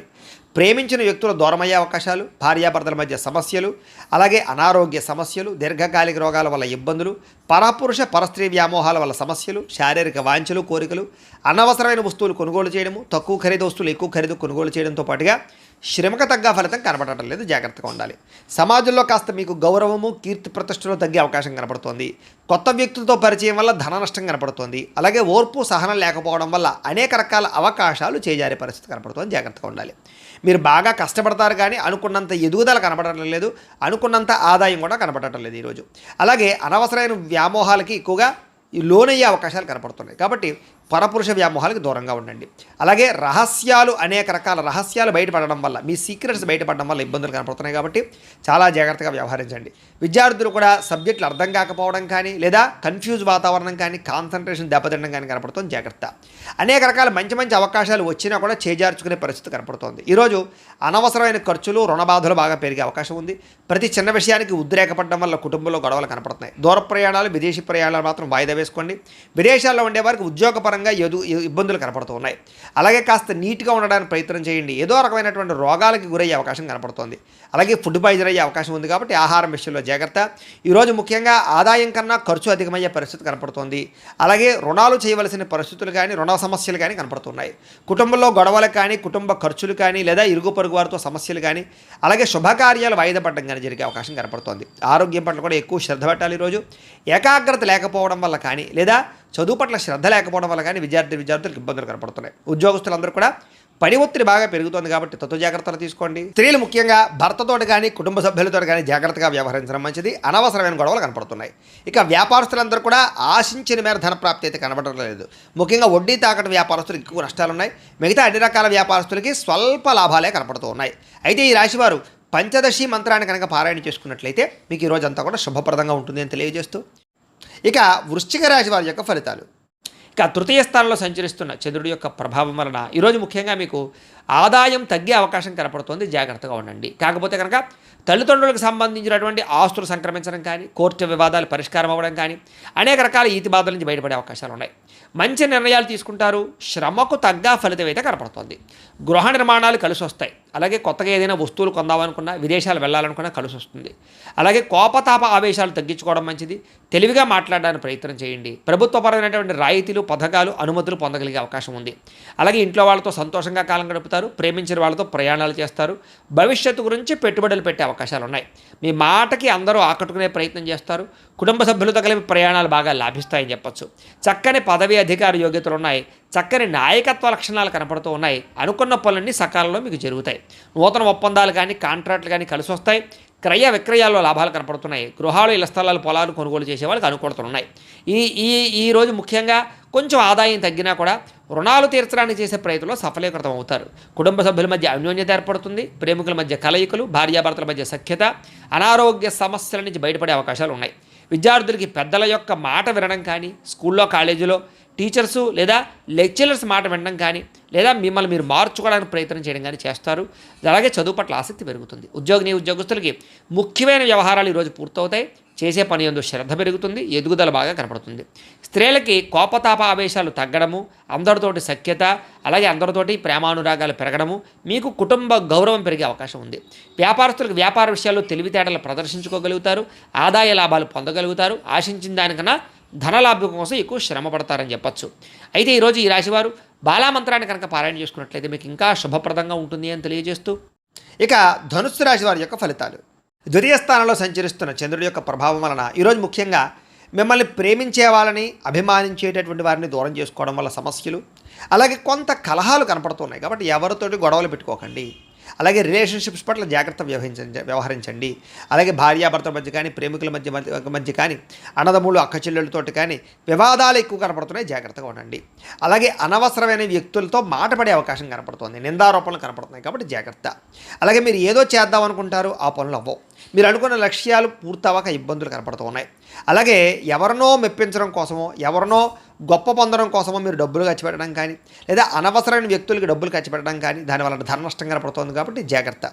ప్రేమించిన వ్యక్తులు దూరమయ్యే అవకాశాలు, భార్యాభర్తల మధ్య సమస్యలు, అలాగే అనారోగ్య సమస్యలు, దీర్ఘకాలిక రోగాల వల్ల ఇబ్బందులు, పరపురుష పరస్త్రీ వ్యామోహాల వల్ల సమస్యలు, శారీరక వాంఛలు, కోరికలు, అనవసరమైన వస్తువులు కొనుగోలు చేయడము, తక్కువ ఖరీదు వస్తువులు ఎక్కువ ఖరీదు కొనుగోలు చేయడంతో పాటుగా శ్రమకు తగ్గ ఫలితం కనబడటం లేదు. జాగ్రత్తగా ఉండాలి. సమాజంలో కాస్త మీకు గౌరవము, కీర్తి ప్రతిష్టలు తగ్గే అవకాశం కనపడుతోంది. కొత్త వ్యక్తులతో పరిచయం వల్ల ధన నష్టం కనపడుతోంది. అలాగే ఓర్పు సహనం లేకపోవడం వల్ల అనేక రకాల అవకాశాలు చేజారే పరిస్థితి కనపడుతోంది. జాగ్రత్తగా ఉండాలి. మీరు బాగా కష్టపడతారు కానీ అనుకున్నంత ఎదుగుదల కనపడటం లేదు, అనుకున్నంత ఆదాయం కూడా కనపడటం లేదు ఈరోజు. అలాగే అనవసరమైన వ్యామోహాలకి ఎక్కువగా లోనయ్యే అవకాశాలు కనపడుతున్నాయి. కాబట్టి పరపురుష వ్యామోహాలకు దూరంగా ఉండండి. అలాగే అనేక రకాల రహస్యాలు బయటపడడం వల్ల, మీ సీక్రెట్స్ బయటపడడం వల్ల ఇబ్బందులు కనపడుతున్నాయి. కాబట్టి చాలా జాగ్రత్తగా వ్యవహరించండి. విద్యార్థులు కూడా సబ్జెక్టులు అర్థం కాకపోవడం కానీ, లేదా కన్ఫ్యూజ్ వాతావరణం కానీ, కాన్సన్ట్రేషన్ దెబ్బతినడం కానీ కనపడుతుంది. జాగ్రత్త. అనేక రకాల మంచి అవకాశాలు వచ్చినా కూడా చేజార్చుకునే పరిస్థితి కనపడుతోంది. ఈరోజు అనవసరమైన ఖర్చులు, రుణబాధలు బాగా పెరిగే అవకాశం ఉంది. ప్రతి చిన్న విషయానికి ఉద్రేకపడడం వల్ల కుటుంబంలో గొడవలు కనపడుతున్నాయి. దూర ప్రయాణాలు, విదేశీ ప్రయాణాలు మాత్రం వాయిదా వేసుకోండి. విదేశాల్లో ఉండే వారికి ఉద్యోగపరంగా ఇబ్బందులు కనపడుతూ ఉన్నాయి. అలాగే కాస్త నీట్గా ఉండడానికి ప్రయత్నం చేయండి. ఏదో రకమైనటువంటి రోగాలకి గురయ్యే అవకాశం కనపడుతోంది. అలాగే ఫుడ్ పాయిజన్ అయ్యే అవకాశం ఉంది. కాబట్టి ఆహారం విషయంలో జాగ్రత్త. ఈరోజు ముఖ్యంగా ఆదాయం కన్నా ఖర్చు అధికమయ్యే పరిస్థితి కనపడుతోంది. అలాగే రుణాలు చేయవలసిన పరిస్థితులు కానీ, రుణ సమస్యలు కానీ కనపడుతున్నాయి. కుటుంబంలో గొడవలు కానీ, కుటుంబ ఖర్చులు కానీ, లేదా ఇరుగు పొరుగు వారితో సమస్యలు కానీ, అలాగే శుభకార్యాలు వాయిదా పడడం కానీ జరిగే అవకాశం కనపడుతోంది. ఆరోగ్యం పట్ల కూడా ఎక్కువ శ్రద్ధ పెట్టాలి. ఈరోజు ఏకాగ్రత లేకపోవడం వల్ల కానీ, లేదా చదువు పట్ల శ్రద్ధ లేకపోవడం వల్ల కానీ విద్యార్థులకు ఇబ్బందులు కనపడుతున్నాయి. ఉద్యోగస్తులందరూ కూడా పని ఒత్తిడి బాగా పెరుగుతోంది. కాబట్టి తత్వ జాగ్రత్తలు తీసుకోండి. స్త్రీలు ముఖ్యంగా భర్తతోటి కానీ, కుటుంబ సభ్యులతో కానీ జాగ్రత్తగా వ్యవహరించడం మంచిది. అనవసరమైన గొడవలు కనపడుతున్నాయి. ఇక వ్యాపారస్తులందరూ కూడా ఆశించిన మేర ధన ప్రాప్తి అయితే కనబడడం లేదు. ముఖ్యంగా వడ్డీ తాకట్టు వ్యాపారస్తులకు ఎక్కువ నష్టాలు ఉన్నాయి. మిగతా అన్ని రకాల వ్యాపారస్తులకి స్వల్ప లాభాలే కనపడుతూ ఉన్నాయి. అయితే ఈ రాశివారు పంచదశి మంత్రాన్ని కనుక పారాయణ చేసుకున్నట్లయితే మీకు ఈ రోజంతా కూడా శుభప్రదంగా ఉంటుంది అని తెలియజేస్తూ, ఇక వృశ్చిక రాశి వారి యొక్క ఫలితాలు. ఇక తృతీయ స్థానంలో సంచరిస్తున్న చంద్రుడి యొక్క ప్రభావం వలన ఈరోజు ముఖ్యంగా మీకు ఆదాయం తగ్గే అవకాశం కనపడుతోంది. జాగ్రత్తగా ఉండండి. కాకపోతే కనుక తల్లిదండ్రులకు సంబంధించినటువంటి ఆస్తులు సంక్రమించడం కానీ, కోర్టు వివాదాలు పరిష్కారం అవ్వడం కానీ, అనేక రకాల ఈతి బాధల నుంచి బయటపడే అవకాశాలు ఉన్నాయి. మంచి నిర్ణయాలు తీసుకుంటారు. శ్రమకు తగ్గ ఫలితం అయితే కనపడుతోంది. గృహ నిర్మాణాలు కలిసి వస్తాయి. అలాగే కొత్తగా ఏదైనా వస్తువులు కొందామనుకున్నా, విదేశాలు వెళ్ళాలనుకున్నా కలిసి వస్తుంది. అలాగే కోపతాప ఆవేశాలు తగ్గించుకోవడం మంచిది. తెలివిగా మాట్లాడడానికి ప్రయత్నం చేయండి. ప్రభుత్వపరమైనటువంటి రాయితీలు, పథకాలు, అనుమతులు పొందగలిగే అవకాశం ఉంది. అలాగే ఇంట్లో వాళ్ళతో సంతోషంగా కాలం గడుపుతారు. ప్రేమించిన వాళ్ళతో ప్రయాణాలు చేస్తారు. భవిష్యత్తు గురించి పెట్టుబడులు పెట్టే అవకాశాలు ఉన్నాయి. మీ మాటకి అందరూ ఆకట్టుకునే ప్రయత్నం చేస్తారు. కుటుంబ సభ్యులతో కలిపి ప్రయాణాలు బాగా లాభిస్తాయని చెప్పచ్చు. చక్కని పదవి అధికార యోగ్యతలు ఉన్నాయి. చక్కని నాయకత్వ లక్షణాలు కనపడుతూ ఉన్నాయి. అనుకున్న పనులన్నీ సకాలంలో మీకు జరుగుతాయి. నూతన ఒప్పందాలు కానీ, కాంట్రాక్ట్లు కానీ కలిసి వస్తాయి. క్రయ విక్రయాల్లో లాభాలు కనపడుతున్నాయి. గృహాలు, ఇళ్ల స్థలాలు, పొలాలు కొనుగోలు చేసే వాళ్ళకి అనుకూలతలున్నాయి. ఈ ఈ ఈరోజు ముఖ్యంగా కొంచెం ఆదాయం తగ్గినా కూడా రుణాలు తీర్చడానికి చేసే ప్రయత్నంలో సఫలీకృతం అవుతారు. కుటుంబ సభ్యుల మధ్య అన్యోన్యత ఏర్పడుతుంది. ప్రేమికుల మధ్య కలయికలు, భార్యాభర్తల మధ్య సఖ్యత, అనారోగ్య సమస్యల నుంచి బయటపడే అవకాశాలు ఉన్నాయి. విద్యార్థులకి పెద్దల యొక్క మాట వినడం కానీ, స్కూల్లో, కాలేజీలో టీచర్సు లేదా లెక్చరర్స్ మాట వినడం కానీ, లేదా మిమ్మల్ని మీరు మార్చుకోవడానికి ప్రయత్నం చేయడం కానీ చేస్తారు. అలాగే చదువు పట్ల ఆసక్తి పెరుగుతుంది. ఉద్యోగస్తులకి ముఖ్యమైన వ్యవహారాలు ఈరోజు పూర్తవుతాయి. చేసే పని యందు శ్రద్ధ పెరుగుతుంది. ఎదుగుదల బాగా కనపడుతుంది. స్త్రీలకి కోపతాప ఆవేశాలు తగ్గడము, అందరితోటి సఖ్యత, అలాగే అందరితోటి ప్రేమానురాగాలు పెరగడము, మీకు కుటుంబ గౌరవం పెరిగే అవకాశం ఉంది. వ్యాపారస్తులకు వ్యాపార విషయాల్లో తెలివితేటలు ప్రదర్శించుకోగలుగుతారు. ఆదాయ లాభాలు పొందగలుగుతారు. ఆశించిన దానికన్నా ధనలాభం కోసం ఎక్కువ శ్రమ పడతారని చెప్పచ్చు. అయితే ఈరోజు ఈ రాశివారు బాలామంత్రాన్ని కనుక పారాయణ చేసుకున్నట్లయితే మీకు ఇంకా శుభప్రదంగా ఉంటుంది అని తెలియజేస్తూ, ఇక ధనుస్సు రాశి వారి యొక్క ఫలితాలు. ద్వితీయ స్థానంలో సంచరిస్తున్న చంద్రుడి యొక్క ప్రభావం వలన ఈరోజు ముఖ్యంగా మిమ్మల్ని ప్రేమించే వాళ్ళని, అభిమానించేటటువంటి వారిని దూరం చేసుకోవడం వల్ల సమస్యలు, అలాగే కొంత కలహాలు కనపడుతున్నాయి. కాబట్టి ఎవరితోటి గొడవలు పెట్టుకోకండి. అలాగే రిలేషన్షిప్స్ పట్ల జాగ్రత్త వ్యవహరించండి. అలాగే భార్యాభర్తల మధ్య కానీ, ప్రేమికుల మధ్య కానీ, అన్నదమ్ములు అక్క చెల్లెళ్ళతోటి కానీ వివాదాలు ఎక్కువ కనపడుతున్నాయి. జాగ్రత్తగా ఉండండి. అలాగే అనవసరమైన వ్యక్తులతో మాట పడే అవకాశం కనపడుతుంది. నిందారోపణలు కనపడుతున్నాయి. కాబట్టి జాగ్రత్త. అలాగే మీరు ఏదో చేద్దాం అనుకుంటారు, ఆ పనులు అవ్వవు. మీరు అనుకున్న లక్ష్యాలు పూర్తవక ఇబ్బందులు కనపడుతూ ఉన్నాయి. అలాగే ఎవరినో మెప్పించడం కోసమో, ఎవరినో గొప్ప పొందడం కోసమో మీరు డబ్బులు ఖర్చు పెట్టడం కానీ, లేదా అనవసరమైన వ్యక్తులకి డబ్బులు ఖర్చు పెట్టడం కానీ, దానివల్ల ధన నష్టం కనపడుతుంది. కాబట్టి జాగ్రత్త.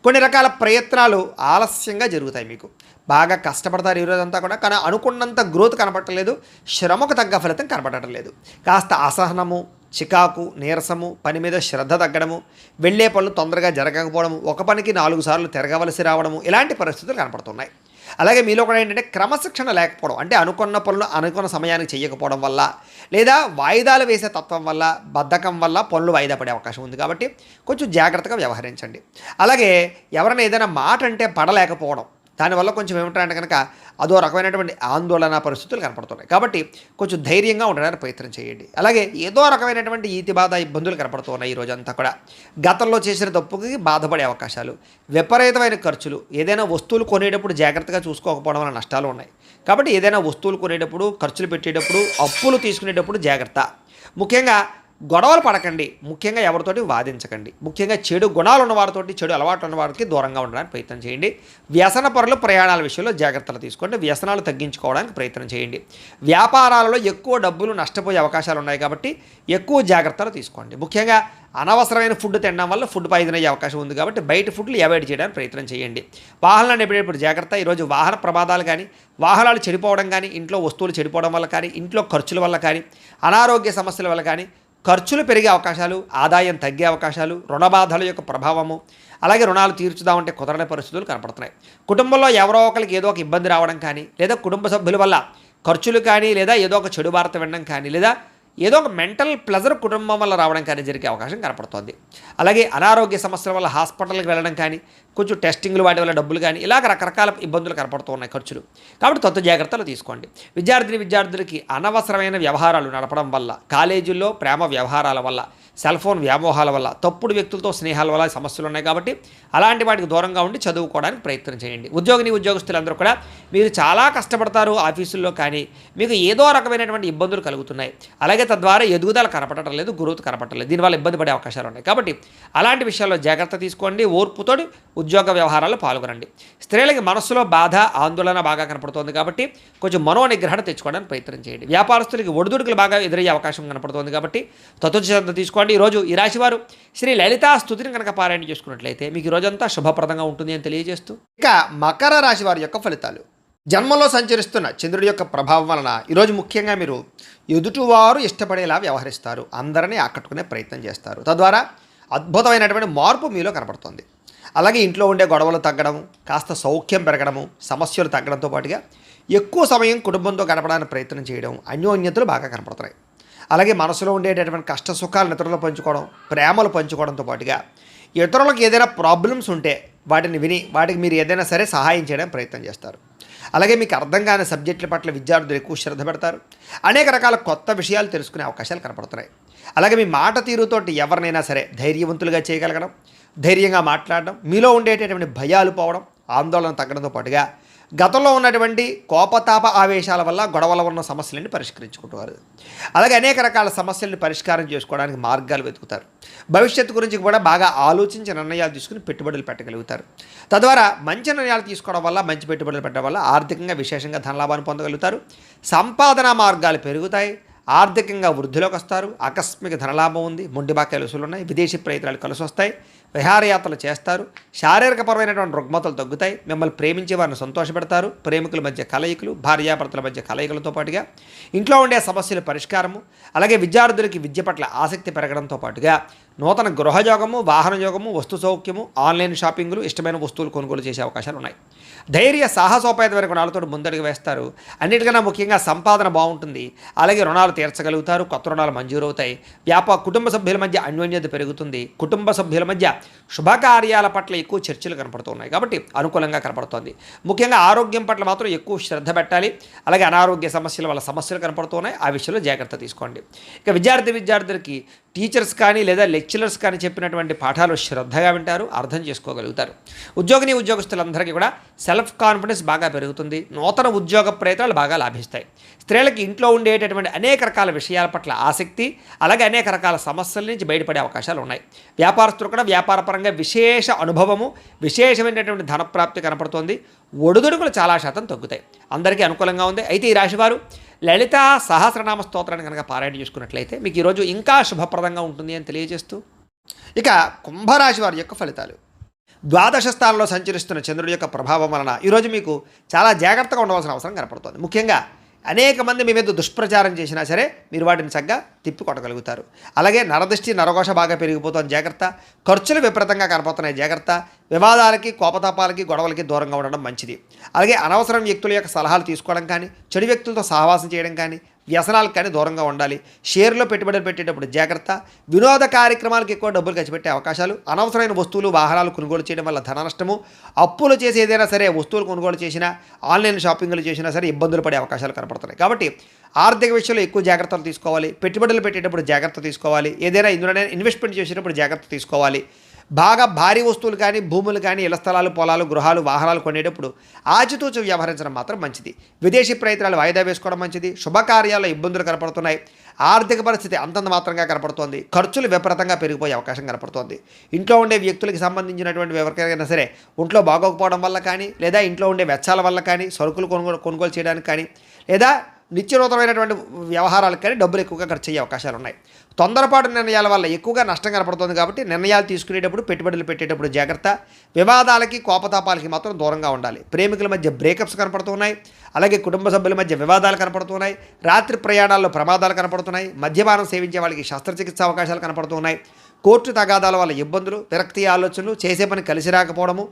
కొన్ని రకాల ప్రయత్నాలు ఆలస్యంగా జరుగుతాయి. మీకు బాగా కష్టపడతారు ఈరోజంతా కూడా, కానీ అనుకున్నంత గ్రోత్ కనపడలేదు. శ్రమకు తగ్గ ఫలితం కనపడటం లేదు. కాస్త అసహనము, చికాకు, నీరసము, పని మీద శ్రద్ధ తగ్గడము, వెళ్ళే పనులు తొందరగా జరగకపోవడము, ఒక పనికి 4 సార్లు తిరగవలసి రావడము, ఇలాంటి పరిస్థితులు కనపడుతున్నాయి. అలాగే మీలో కూడా ఏంటంటే క్రమశిక్షణ లేకపోవడం, అంటే అనుకున్న పనులు అనుకున్న సమయానికి చేయకపోవడం వల్ల, లేదా వాయిదాలు వేసే తత్వం వల్ల, బద్ధకం వల్ల పనులు వాయిదా పడే అవకాశం ఉంది. కాబట్టి కొంచెం జాగ్రత్తగా వ్యవహరించండి. అలాగే ఎవరైనా ఏదైనా మాట అంటే పడలేకపోవడం, దానివల్ల కొంచెం ఏమిటంటే కనుక అదో రకమైనటువంటి ఆందోళన పరిస్థితులు కనపడుతున్నాయి. కాబట్టి కొంచెం ధైర్యంగా ఉండడానికి ప్రయత్నం చేయండి. అలాగే ఏదో రకమైనటువంటి ఈతి బాధ ఇబ్బందులు కనపడుతున్నాయి. ఈ రోజంతా కూడా గతంలో చేసిన తప్పుకి బాధపడే అవకాశాలు, విపరీతమైన ఖర్చులు, ఏదైనా వస్తువులు కొనేటప్పుడు జాగ్రత్తగా చూసుకోకపోవడం వల్ల నష్టాలు ఉన్నాయి. కాబట్టి ఏదైనా వస్తువులు కొనేటప్పుడు, ఖర్చులు పెట్టేటప్పుడు, అప్పులు తీసుకునేటప్పుడు జాగ్రత్త. ముఖ్యంగా గొడవలు పడకండి. ముఖ్యంగా ఎవరితోటి వాదించకండి. ముఖ్యంగా చెడు గుణాలు ఉన్నవారితోటి, చెడు అలవాట్లు ఉన్నవారికి దూరంగా ఉండడానికి ప్రయత్నం చేయండి. వ్యసన పరులు ప్రయాణాల విషయంలో జాగ్రత్తలు తీసుకోండి. వ్యసనాలు తగ్గించుకోవడానికి ప్రయత్నం చేయండి. వ్యాపారాలలో ఎక్కువ డబ్బులు నష్టపోయే అవకాశాలు ఉన్నాయి. కాబట్టి ఎక్కువ జాగ్రత్తలు తీసుకోండి. ముఖ్యంగా అనవసరమైన ఫుడ్ తినడం వల్ల ఫుడ్ పాయిజన్ అయ్యే అవకాశం ఉంది. కాబట్టి బయట ఫుడ్లు అవాయిడ్ చేయడానికి ప్రయత్నం చేయండి. వాహనాలు నడిపేటప్పుడు జాగ్రత్త. ఈరోజు వాహన ప్రమాదాలు కానీ, వాహనాలు చెడిపోవడం కానీ, ఇంట్లో వస్తువులు చెడిపోవడం వల్ల కానీ, ఇంట్లో ఖర్చుల వల్ల కానీ, అనారోగ్య సమస్యల వల్ల కానీ ఖర్చులు పెరిగే అవకాశాలు, ఆదాయం తగ్గే అవకాశాలు, రుణబాధల యొక్క ప్రభావము, అలాగే రుణాలు తీర్చుదామంటే కుదరని పరిస్థితులు కనపడుతున్నాయి. కుటుంబంలో ఎవరో ఒకరికి ఏదో ఒక ఇబ్బంది రావడం కానీ, లేదా కుటుంబ సభ్యుల వల్ల ఖర్చులు కానీ, లేదా ఏదో ఒక చెడు వార్త వినడం కానీ, లేదా ఏదో ఒక మెంటల్ ప్లెజర్ కుటుంబం వల్ల రావడం కానీ జరిగే అవకాశం కనపడుతుంది. అలాగే అనారోగ్య సమస్యల వల్ల హాస్పిటల్కి వెళ్ళడం కానీ, కొంచెం టెస్టింగ్లు వాటి వల్ల డబ్బులు కానీ, ఇలాగ రకరకాల ఇబ్బందులు కనపడుతూ ఉన్నాయి, ఖర్చులు. కాబట్టి తత్వ జాగ్రత్తలు తీసుకోండి. విద్యార్థులకి అనవసరమైన వ్యవహారాలు నడపడం వల్ల, కాలేజీల్లో ప్రేమ వ్యవహారాల వల్ల, సెల్ ఫోన్ వ్యామోహాల వల్ల, తప్పుడు వ్యక్తులతో స్నేహాల వల్ల సమస్యలు ఉన్నాయి. కాబట్టి అలాంటి వాటికి దూరంగా ఉండి చదువుకోవడానికి ప్రయత్నం చేయండి. ఉద్యోగస్తులందరూ కూడా మీరు చాలా కష్టపడతారు ఆఫీసుల్లో, కానీ మీకు ఏదో రకమైనటువంటి ఇబ్బందులు కలుగుతున్నాయి. అలాగే తద్వారా ఎదుగుదల కనపడటం లేదు, గ్రోత్ కనపడటం లేదు. దీనివల్ల ఇబ్బంది పడే అవకాశాలు ఉన్నాయి. కాబట్టి అలాంటి విషయాల్లో జాగ్రత్త తీసుకోండి. ఓర్పుతోటి ఉద్యోగ వ్యవహారాల్లో పాల్గొనండి. స్త్రీలకి మనస్సులో బాధ, ఆందోళన బాగా కనపడుతోంది. కాబట్టి కొంచెం మనోనిగ్రహణ తెచ్చుకోవడానికి ప్రయత్నం చేయండి. వ్యాపారస్తులకి ఒడిదుడుకులు బాగా ఎదురయ్యే అవకాశం కనపడుతోంది. కాబట్టి తత్వశ్రద్ధ తీసుకోండి. ఈరోజు ఈ రాశివారు శ్రీ లలితా స్తుతిని కనుక పారాయణ చేసుకున్నట్లయితే మీకు రోజంతా శుభప్రదంగా ఉంటుంది అని తెలియజేస్తూ, ఇక మకర రాశి వారి యొక్క ఫలితాలు. జన్మలో సంచరిస్తున్న చంద్రుడి యొక్క ప్రభావం వలన ఈరోజు ముఖ్యంగా మీరు ఎదుటివారు ఇష్టపడేలా వ్యవహరిస్తారు. అందరినీ ఆకట్టుకునే ప్రయత్నం చేస్తారు. తద్వారా అద్భుతమైనటువంటి మార్పు మీలో కనపడుతుంది. అలాగే ఇంట్లో ఉండే గొడవలు తగ్గడం, కాస్త సౌఖ్యం పెరగడము, సమస్యలు తగ్గడంతో పాటుగా ఎక్కువ సమయం కుటుంబంతో గడపడానికి ప్రయత్నం చేయడం, అన్యోన్యతలు బాగా కనపడుతున్నాయి. అలాగే మనసులో ఉండేటటువంటి కష్ట సుఖాలను ఇతరులు పంచుకోవడం, ప్రేమలు పంచుకోవడంతో పాటుగా ఇతరులకు ఏదైనా ప్రాబ్లమ్స్ ఉంటే వాటిని విని వాటికి మీరు ఏదైనా సరే సహాయం చేయడానికి ప్రయత్నం చేస్తారు. అలాగే మీకు అర్థం కాని సబ్జెక్టుల పట్ల విద్యార్థులు ఎక్కువ శ్రద్ధ పెడతారు. అనేక రకాల కొత్త విషయాలు తెలుసుకునే అవకాశాలు కనపడుతున్నాయి. అలాగే మీ మాట తీరుతోటి ఎవరినైనా సరే ధైర్యవంతులుగా చేయగలగడం, ధైర్యంగా మాట్లాడడం, మీలో ఉండేటటువంటి భయాలు పోవడం, ఆందోళన తగ్గడంతో పాటుగా గతంలో ఉన్నటువంటి కోపతాప ఆవేశాల వల్ల గొడవల ఉన్న సమస్యలన్నీ పరిష్కరించుకుంటారు. అలాగే అనేక రకాల సమస్యలను పరిష్కారం చేసుకోవడానికి మార్గాలు వెతుకుతారు. భవిష్యత్తు గురించి కూడా బాగా ఆలోచించి నిర్ణయాలు తీసుకుని పెట్టుబడులు పెట్టగలుగుతారు. తద్వారా మంచి నిర్ణయాలు తీసుకోవడం వల్ల, మంచి పెట్టుబడులు పెట్టడం వల్ల ఆర్థికంగా విశేషంగా ధనలాభాన్ని పొందగలుగుతారు. సంపాదన మార్గాలు పెరుగుతాయి. ఆర్థికంగా వృద్ధిలోకి వస్తారు. ఆకస్మిక ధనలాభం ఉంది. మొండి బాకాయలు వసూలు ఉన్నాయి. విదేశీ ప్రయత్నాలు కలిసి వస్తాయి. విహారయాత్రలు చేస్తారు. శారీరకపరమైనటువంటి రుగ్మతలు తగ్గుతాయి. మిమ్మల్ని ప్రేమించే వారిని సంతోషపెడతారు. ప్రేమికుల మధ్య కలయికలు, భార్యాభర్తల మధ్య కలయికలతో పాటుగా ఇంట్లో ఉండే సమస్యల పరిష్కారము, అలాగే విద్యార్థులకి విద్య పట్ల ఆసక్తి పెరగడంతో పాటుగా నూతన గృహయోగము, వాహన యోగము, వస్తు సౌఖ్యము, ఆన్లైన్ షాపింగ్లు, ఇష్టమైన వస్తువులు కొనుగోలు చేసే అవకాశాలు ఉన్నాయి. ధైర్య సాహసోపేతమైన గుణాలతో ముందడుగు వేస్తారు. అన్నిటికన్నా ముఖ్యంగా సంపాదన బాగుంటుంది. అలాగే రుణాలు తీర్చగలుగుతారు. కొత్త రుణాలు మంజూరవుతాయి. కుటుంబ సభ్యుల మధ్య అన్యోన్యత పెరుగుతుంది. కుటుంబ సభ్యుల మధ్య శుభకార్యాల పట్ల ఎక్కువ చర్చలు కనపడుతున్నాయి కాబట్టి అనుకూలంగా కనపడుతోంది. ముఖ్యంగా ఆరోగ్యం పట్ల మాత్రం ఎక్కువ శ్రద్ధ పెట్టాలి. అలాగే అనారోగ్య సమస్యల వల్ల సమస్యలు కనపడుతున్నాయి. ఆ విషయంలో జాగ్రత్త తీసుకోండి. ఇక విద్యార్థులకి టీచర్స్ కానీ లేదా లెక్చరర్స్ కానీ చెప్పినటువంటి పాఠాలు శ్రద్ధగా వింటారు, అర్థం చేసుకోగలుగుతారు. ఉద్యోగస్తులందరికీ కూడా సెల్ఫ్ కాన్ఫిడెన్స్ బాగా పెరుగుతుంది. నూతన ఉద్యోగ ప్రయత్నాలు బాగా లాభిస్తాయి. స్త్రీలకి ఇంట్లో ఉండేటటువంటి అనేక రకాల విషయాల పట్ల ఆసక్తి, అలాగే అనేక రకాల సమస్యల నుంచి బయటపడే అవకాశాలు ఉన్నాయి. వ్యాపారస్తులు కూడా వ్యాపారపరంగా విశేష అనుభవము, విశేషమైనటువంటి ధనప్రాప్తి కనపడుతోంది. ఒడిదుడుకులు చాలా శాతం తగ్గుతాయి. అందరికీ అనుకూలంగా ఉంది. అయితే ఈ రాశివారు లలిత సహస్రనామ స్తోత్రాన్ని కనుక పారాయణ చేసుకున్నట్లయితే మీకు ఈరోజు ఇంకా శుభప్రదంగా ఉంటుంది అని తెలియజేస్తూ, ఇక కుంభరాశి వారి యొక్క ఫలితాలు. ద్వాదశ స్థానంలో సంచరిస్తున్న చంద్రుడి యొక్క ప్రభావం వలన ఈరోజు మీకు చాలా జాగ్రత్తగా ఉండవలసిన అవసరం కనపడుతుంది. ముఖ్యంగా అనేక మంది మీ మీద దుష్ప్రచారం చేసినా సరే మీరు వాటిని చక్కగా తిప్పి కొట్టగలుగుతారు. అలాగే నరదృష్టి, నరఘోష బాగా పెరిగిపోతుంది, జాగ్రత్త. ఖర్చులు విపరీతంగా కనపడుతున్నాయి, జాగ్రత్త. వివాదాలకి, కోపతాపాలకి, గొడవలకి దూరంగా ఉండడం మంచిది. అలాగే అనవసరం వ్యక్తుల యొక్క సలహాలు తీసుకోవడం కానీ, చెడు వ్యక్తులతో సహవాసం చేయడం కానీ, వ్యసనాలకు కానీ దూరంగా ఉండాలి. షేర్లో పెట్టుబడులు పెట్టేటప్పుడు జాగ్రత్త. వినోద కార్యక్రమాలకు ఎక్కువ డబ్బులు ఖర్చు పెట్టే అవకాశాలు, అనవసరమైన వస్తువులు, వాహనాలు కొనుగోలు చేయడం వల్ల ధన నష్టము, అప్పులు చేసి ఏదైనా సరే వస్తువులు కొనుగోలు చేసినా, ఆన్లైన్ షాపింగ్లు చేసినా సరే ఇబ్బందులు పడే అవకాశాలు కనపడుతున్నాయి. కాబట్టి ఆర్థిక విషయంలో ఎక్కువ జాగ్రత్తలు తీసుకోవాలి. పెట్టుబడులు పెట్టేటప్పుడు జాగ్రత్త తీసుకోవాలి. ఏదైనా ఇందులోనే ఇన్వెస్ట్మెంట్ చేసేటప్పుడు జాగ్రత్త తీసుకోవాలి. బాగా భారీ వస్తువులు కానీ, భూములు కానీ, ఇళ్ల స్థలాలు, పొలాలు, గృహాలు, వాహనాలు కొనేటప్పుడు ఆచితూచి వ్యవహరించడం మాత్రం మంచిది. విదేశీ ప్రయత్నాలు వాయిదా వేసుకోవడం మంచిది. శుభకార్యాల్లో ఇబ్బందులు కనపడుతున్నాయి. ఆర్థిక పరిస్థితి అంతంత మాత్రంగా కనపడుతోంది. ఖర్చులు విపరీతంగా పెరిగిపోయే అవకాశం కనపడుతోంది. ఇంట్లో ఉండే వ్యక్తులకి సంబంధించినటువంటి ఎవరికైనా సరే ఒంట్లో బాగోకపోవడం వల్ల కానీ, లేదా ఇంట్లో ఉండే వెచ్చాల వల్ల కానీ, సరుకులు కొనుగోలు చేయడానికి కానీ, లేదా నిత్యనూతనమైనటువంటి వ్యవహారాలకు కానీ డబ్బులు ఎక్కువగా ఖర్చు అయ్యే అవకాశాలు ఉన్నాయి. తొందరపాటు నిర్ణయాల వల్ల ఎక్కువగా నష్టం కనపడుతుంది కాబట్టి నిర్ణయాలు తీసుకునేటప్పుడు, పెట్టుబడులు పెట్టేటప్పుడు జాగ్రత్త. వివాదాలకి, కోపతాపాలకి మాత్రం దూరంగా ఉండాలి. ప్రేమికుల మధ్య బ్రేకప్స్ కనపడుతున్నాయి. అలాగే కుటుంబ సభ్యుల మధ్య వివాదాలు కనపడుతున్నాయి. రాత్రి ప్రయాణాల్లో ప్రమాదాలు కనపడుతున్నాయి. మద్యపానం సేవించే వాళ్ళకి శస్త్రచికిత్స అవకాశాలు కనపడుతున్నాయి. కోర్టు తగాదాల వల్ల ఇబ్బందులు, విరక్తి ఆలోచనలు, చేసే పని కలిసి రాకపోవడము,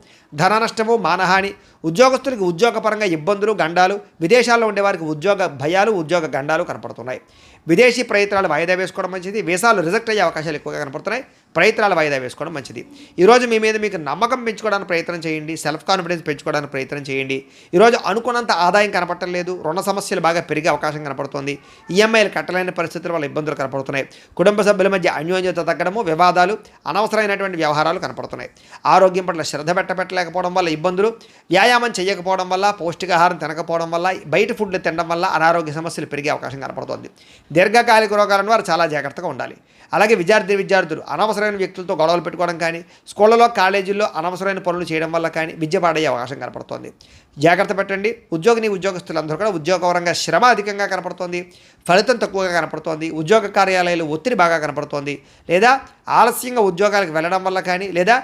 ధన నష్టము, మానహాని, ఉద్యోగస్తులకి ఉద్యోగపరంగా ఇబ్బందులు, గండాలు, విదేశాల్లో ఉండేవారికి ఉద్యోగ భయాలు, ఉద్యోగ గండాలు కనపడుతున్నాయి. విదేశీ ప్రయత్నాలు వాయిదా వేసుకోవడం మంచిది. వీసాలు రిజెక్ట్ అయ్యే అవకాశాలు ఎక్కువగా కనపడుతున్నాయి. ప్రయత్నాలు వాయిదా వేసుకోవడం మంచిది. ఈరోజు మీ మీద మీకు నమ్మకం పెంచుకోవడానికి ప్రయత్నం చేయండి. సెల్ఫ్ కాన్ఫిడెన్స్ పెంచుకోవడానికి ప్రయత్నం చేయండి. ఈరోజు అనుకున్నంత ఆదాయం కనపడటం లేదు. రుణ సమస్యలు బాగా పెరిగే అవకాశం కనపడుతుంది. ఈఎంఐలు కట్టలేని పరిస్థితుల వల్ల ఇబ్బందులు కనపడుతున్నాయి. కుటుంబ సభ్యుల మధ్య అన్యోన్యత తగ్గడము, వివాదాలు, అనవసరమైనటువంటి వ్యవహారాలు కనపడుతున్నాయి. ఆరోగ్యం పట్ల శ్రద్ధ పెట్టలేకపోవడం వల్ల ఇబ్బందులు, వ్యాయామం చేయకపోవడం వల్ల, పౌష్టికాహారం తినకపోవడం వల్ల, బయట ఫుడ్లు తినడం వల్ల అనారోగ్య సమస్యలు పెరిగే అవకాశం కనపడుతుంది. దీర్ఘకాలిక రోగాలను వారు చాలా జాగ్రత్తగా ఉండాలి. అలాగే విద్యార్థులు అనవసరమైన వ్యక్తులతో గొడవలు పెట్టుకోవడం కానీ, స్కూళ్ళలో, కాలేజీల్లో అనవసరమైన పనులు చేయడం వల్ల కానీ విద్య పాడయ్యే అవకాశం కనపడుతోంది. జాగ్రత్త పెట్టండి. ఉద్యోగస్తులందరూ కూడా ఉద్యోగపరంగా శ్రమ అధికంగా కనపడుతోంది. ఫలితం తక్కువగా కనపడుతోంది. ఉద్యోగ కార్యాలయాలు ఒత్తిడి బాగా కనపడుతోంది. లేదా ఆలస్యంగా ఉద్యోగాలకు వెళ్ళడం వల్ల కానీ, లేదా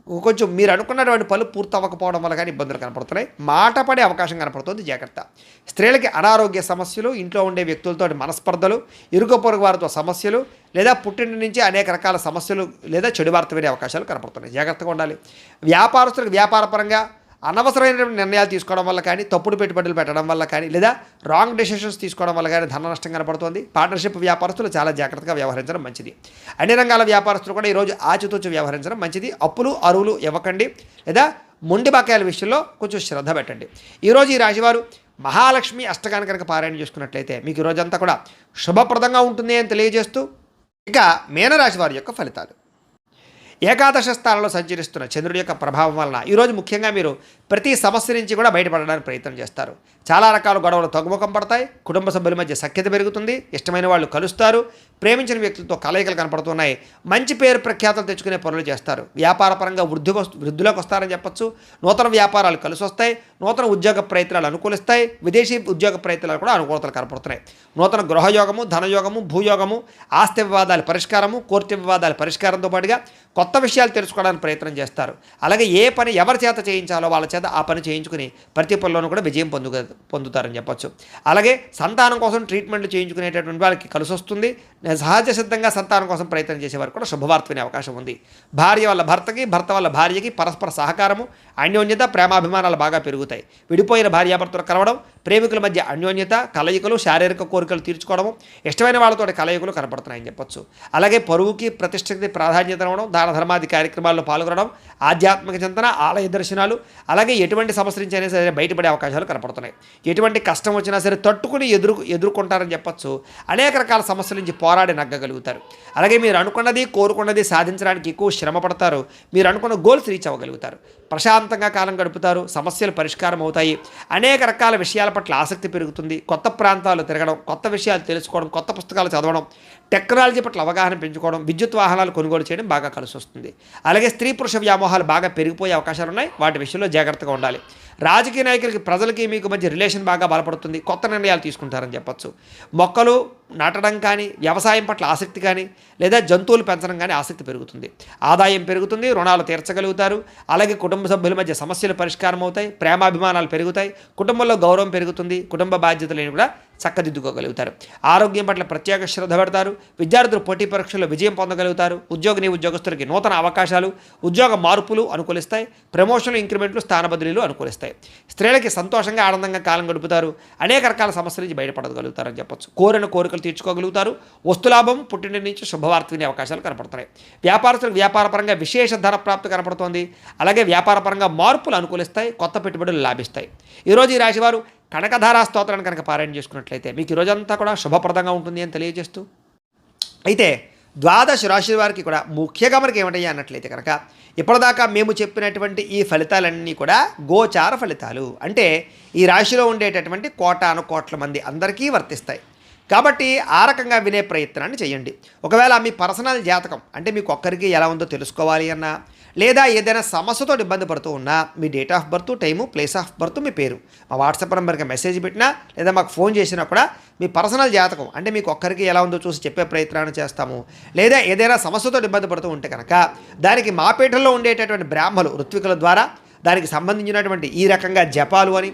కొంచెం మీరు అనుకున్నటువంటి పనులు పూర్తి అవ్వకపోవడం వల్ల కానీ ఇబ్బందులు కనపడుతున్నాయి. మాట పడే అవకాశం కనపడుతుంది, జాగ్రత్త. స్త్రీలకి అనారోగ్య సమస్యలు, ఇంట్లో ఉండే వ్యక్తులతో మనస్పర్ధలు, ఇరుగు పొరుగు వారితో సమస్యలు, లేదా పుట్టిన నుంచి అనేక రకాల సమస్యలు లేదా చెడు వార్త వినే అవకాశాలు కనపడుతున్నాయి. జాగ్రత్తగా ఉండాలి. వ్యాపారస్తులకు వ్యాపారపరంగా అనవసరమైనటువంటి నిర్ణయాలు తీసుకోవడం వల్ల కానీ, తప్పుడు పెట్టుబడులు పెట్టడం వల్ల కానీ, లేదా రాంగ్ డెసిషన్స్ తీసుకోవడం వల్ల కానీ ధన నష్టం కనపడుతుంది. పార్ట్నర్షిప్ వ్యాపారస్తులు చాలా జాగ్రత్తగా వ్యవహరించడం మంచిది. అన్ని రంగాల వ్యాపారస్తులు కూడా ఈరోజు ఆచితూచి వ్యవహరించడం మంచిది. అప్పులు అరువులు ఇవ్వకండి, లేదా మొండి బకాయిల విషయంలో కొంచెం శ్రద్ధ పెట్టండి. ఈరోజు ఈ రాశివారు మహాలక్ష్మి అష్టకాన్ని కనుక పారాయణ చేసుకున్నట్లయితే మీకు ఈరోజంతా కూడా శుభప్రదంగా ఉంటుంది అని తెలియజేస్తూ, ఇక మీనరాశి వారి యొక్క ఫలితాలు. ఏకాదశ స్థానంలో సంచరిస్తున్న చంద్రుడి యొక్క ప్రభావం వలన ఈరోజు ముఖ్యంగా మీరు ప్రతి సమస్య నుంచి కూడా బయటపడడానికి ప్రయత్నం చేస్తారు. చాలా రకాల గొడవలు తగ్గుముఖం పడతాయి. కుటుంబ సభ్యుల మధ్య సఖ్యత పెరుగుతుంది. ఇష్టమైన వాళ్ళు కలుస్తారు. ప్రేమించిన వ్యక్తులతో కలయికలు కనపడుతున్నాయి. మంచి పేరు ప్రఖ్యాతలు తెచ్చుకునే పనులు చేస్తారు. వ్యాపారపరంగా వృద్ధిలోకి వస్తారని చెప్పొచ్చు. నూతన వ్యాపారాలు కలిసి వస్తాయి. నూతన ఉద్యోగ ప్రయత్నాలు అనుకూలిస్తాయి. విదేశీ ఉద్యోగ ప్రయత్నాలు కూడా అనుకూలతలు కనపడుతున్నాయి. నూతన గృహయోగము, ధనయోగము, భూయోగము, ఆస్తి వివాదాల పరిష్కారము, కోర్టు వివాదాల పరిష్కారంతో పాటుగా కొత్త విషయాలు తెలుసుకోవడానికి ప్రయత్నం చేస్తారు. అలాగే ఏ పని ఎవరి చేత చేయించాలో వాళ్ళ చేత ఆ పని చేయించుకుని ప్రతి పనిలోనూ కూడా విజయం పొందుతారని చెప్పొచ్చు. అలాగే సంతానం కోసం ట్రీట్మెంట్లు చేయించుకునేటటువంటి వాళ్ళకి కలిసి వస్తుంది. సహజ సిద్ధంగా సంతానం కోసం ప్రయత్నం చేసేవారు కూడా శుభవార్త వినే అవకాశం ఉంది. భార్య వల్ల భర్తకి, భర్త వల్ల భార్యకి పరస్పర సహకారము, అన్యోన్యత, ప్రేమాభిమానాలు బాగా పెరుగుతాయి. విడిపోయిన భార్యాభర్తలు కలవడం, ప్రేమికుల మధ్య అన్యోన్యత, కలయికలు, శారీరక కోరికలు తీర్చుకోవడము, ఇష్టమైన వాళ్ళతో కలయికలు కనపడుతున్నాయని చెప్పొచ్చు. అలాగే పరువుకి ప్రతిష్టకి ప్రాధాన్యత ఇవ్వడం, దాన ధర్మాది కార్యక్రమాల్లో పాల్గొనడం, ఆధ్యాత్మిక చింతన, ఆలయ దర్శనాలు, అలాగే ఎటువంటి సమస్య నుంచి అయినా సరే బయటపడే అవకాశాలు కనపడుతున్నాయి. ఎటువంటి కష్టం వచ్చినా సరే తట్టుకుని ఎదుర్కొంటారని చెప్పొచ్చు. అనేక రకాల సమస్యల నుంచి పోరాడి నగ్గగలుగుతారు. అలాగే మీరు అనుకున్నది కోరుకున్నది సాధించడానికి ఎక్కువ శ్రమ పడతారు. మీరు అనుకున్న గోల్స్ రీచ్ అవ్వగలుగుతారు. ప్రశాంతంగా కాలం గడుపుతారు. సమస్యలు పరిష్కారం అవుతాయి. అనేక రకాల విషయాల పట్ల ఆసక్తి పెరుగుతుంది. కొత్త ప్రాంతాలు తిరగడం, కొత్త విషయాలు తెలుసుకోవడం, కొత్త పుస్తకాలు చదవడం, టెక్నాలజీ పట్ల అవగాహన పెంచుకోవడం, విద్యుత్ వాహనాలు కొనుగోలు చేయడం బాగా కలిసి వస్తుంది. అలాగే స్త్రీ పురుష వ్యామోహాలు బాగా పెరిగిపోయే అవకాశాలు ఉన్నాయి. వాటి విషయంలో జాగ్రత్తగా ఉండాలి. రాజకీయ నాయకులకి, ప్రజలకి మీకు మధ్య రిలేషన్ బాగా బలపడుతుంది. కొత్త నిర్ణయాలు తీసుకుంటారని చెప్పొచ్చు. మొక్కలు నాటడం కానీ, వ్యవసాయం పట్ల ఆసక్తి కానీ, లేదా జంతువులు పెంచడం కానీ ఆసక్తి పెరుగుతుంది. ఆదాయం పెరుగుతుంది. రుణాలు తీర్చగలుగుతారు. అలాగే కుటుంబ సభ్యుల మధ్య సమస్యలు పరిష్కారం అవుతాయి. ప్రేమాభిమానాలు పెరుగుతాయి. కుటుంబంలో గౌరవం పెరుగుతుంది. కుటుంబ బాధ్యతలను కూడా చక్కదిద్దుకోగలుగుతారు. ఆరోగ్యం పట్ల ప్రత్యేక శ్రద్ధ పెడతారు. విద్యార్థులు పోటీ పరీక్షల్లో విజయం పొందగలుగుతారు. ఉద్యోగస్తులకి నూతన అవకాశాలు, ఉద్యోగ మార్పులు అనుకూలిస్తాయి. ప్రమోషన్లు, ఇంక్రిమెంట్లు, స్థానబదిలీలు అనుకూలిస్తాయి. స్త్రీలకి సంతోషంగా ఆనందంగా కాలం గడుపుతారు. అనేక రకాల సమస్యల నుంచి బయటపడగలుగుతారని చెప్పొచ్చు. కోరిన కోరికలు తీర్చుకోగలుగుతారు. వస్తులాభం, పుట్టిన నుంచి శుభవార్త వినే అవకాశాలు కనపడుతున్నాయి. వ్యాపారస్తులకు వ్యాపారపరంగా విశేష ధన ప్రాప్తి కనపడుతోంది. అలాగే వ్యాపారపరంగా మార్పులు అనుకూలిస్తాయి. కొత్త పెట్టుబడులు లాభిస్తాయి. ఈరోజు ఈ రాశివారు కనకధారా స్తోత్రాన్ని కనుక పారాయణ చేసుకున్నట్లయితే మీకు ఈరోజంతా కూడా శుభప్రదంగా ఉంటుంది అని తెలియజేస్తూ, అయితే ద్వాదశ రాశి వారికి కూడా ముఖ్యంగా మనకి ఏమిటయ్యా అన్నట్లయితే కనుక ఇప్పటిదాకా మేము చెప్పినటువంటి ఈ ఫలితాలన్నీ కూడా గోచార ఫలితాలు. అంటే ఈ రాశిలో ఉండేటటువంటి కోటాను కోట్ల మంది అందరికీ వర్తిస్తాయి. కాబట్టి ఆ రకంగా వినే ప్రయత్నాన్ని చేయండి. ఒకవేళ మీ పర్సనల్ జాతకం అంటే మీకు ఒక్కరికి ఎలా ఉందో తెలుసుకోవాలి అన్నా, లేదా ఏదైనా సమస్యతో ఇబ్బంది పడుతూ ఉన్నా మీ date of birth, time, place of birth, మీ పేరు మా వాట్సాప్ నెంబర్కి మెసేజ్ పెట్టినా లేదా మాకు ఫోన్ చేసినా కూడా మీ పర్సనల్ జాతకం అంటే మీకు ఒక్కరికి ఎలా ఉందో చూసి చెప్పే ప్రయత్నాన్ని చేస్తాము. లేదా ఏదైనా సమస్యతో ఇబ్బంది పడుతూ ఉంటే కనుక దానికి మా పీఠంలో ఉండేటటువంటి బ్రాహ్మలు, ఋత్వికుల ద్వారా దానికి సంబంధించినటువంటి ఈ రకంగా జపాలు అని,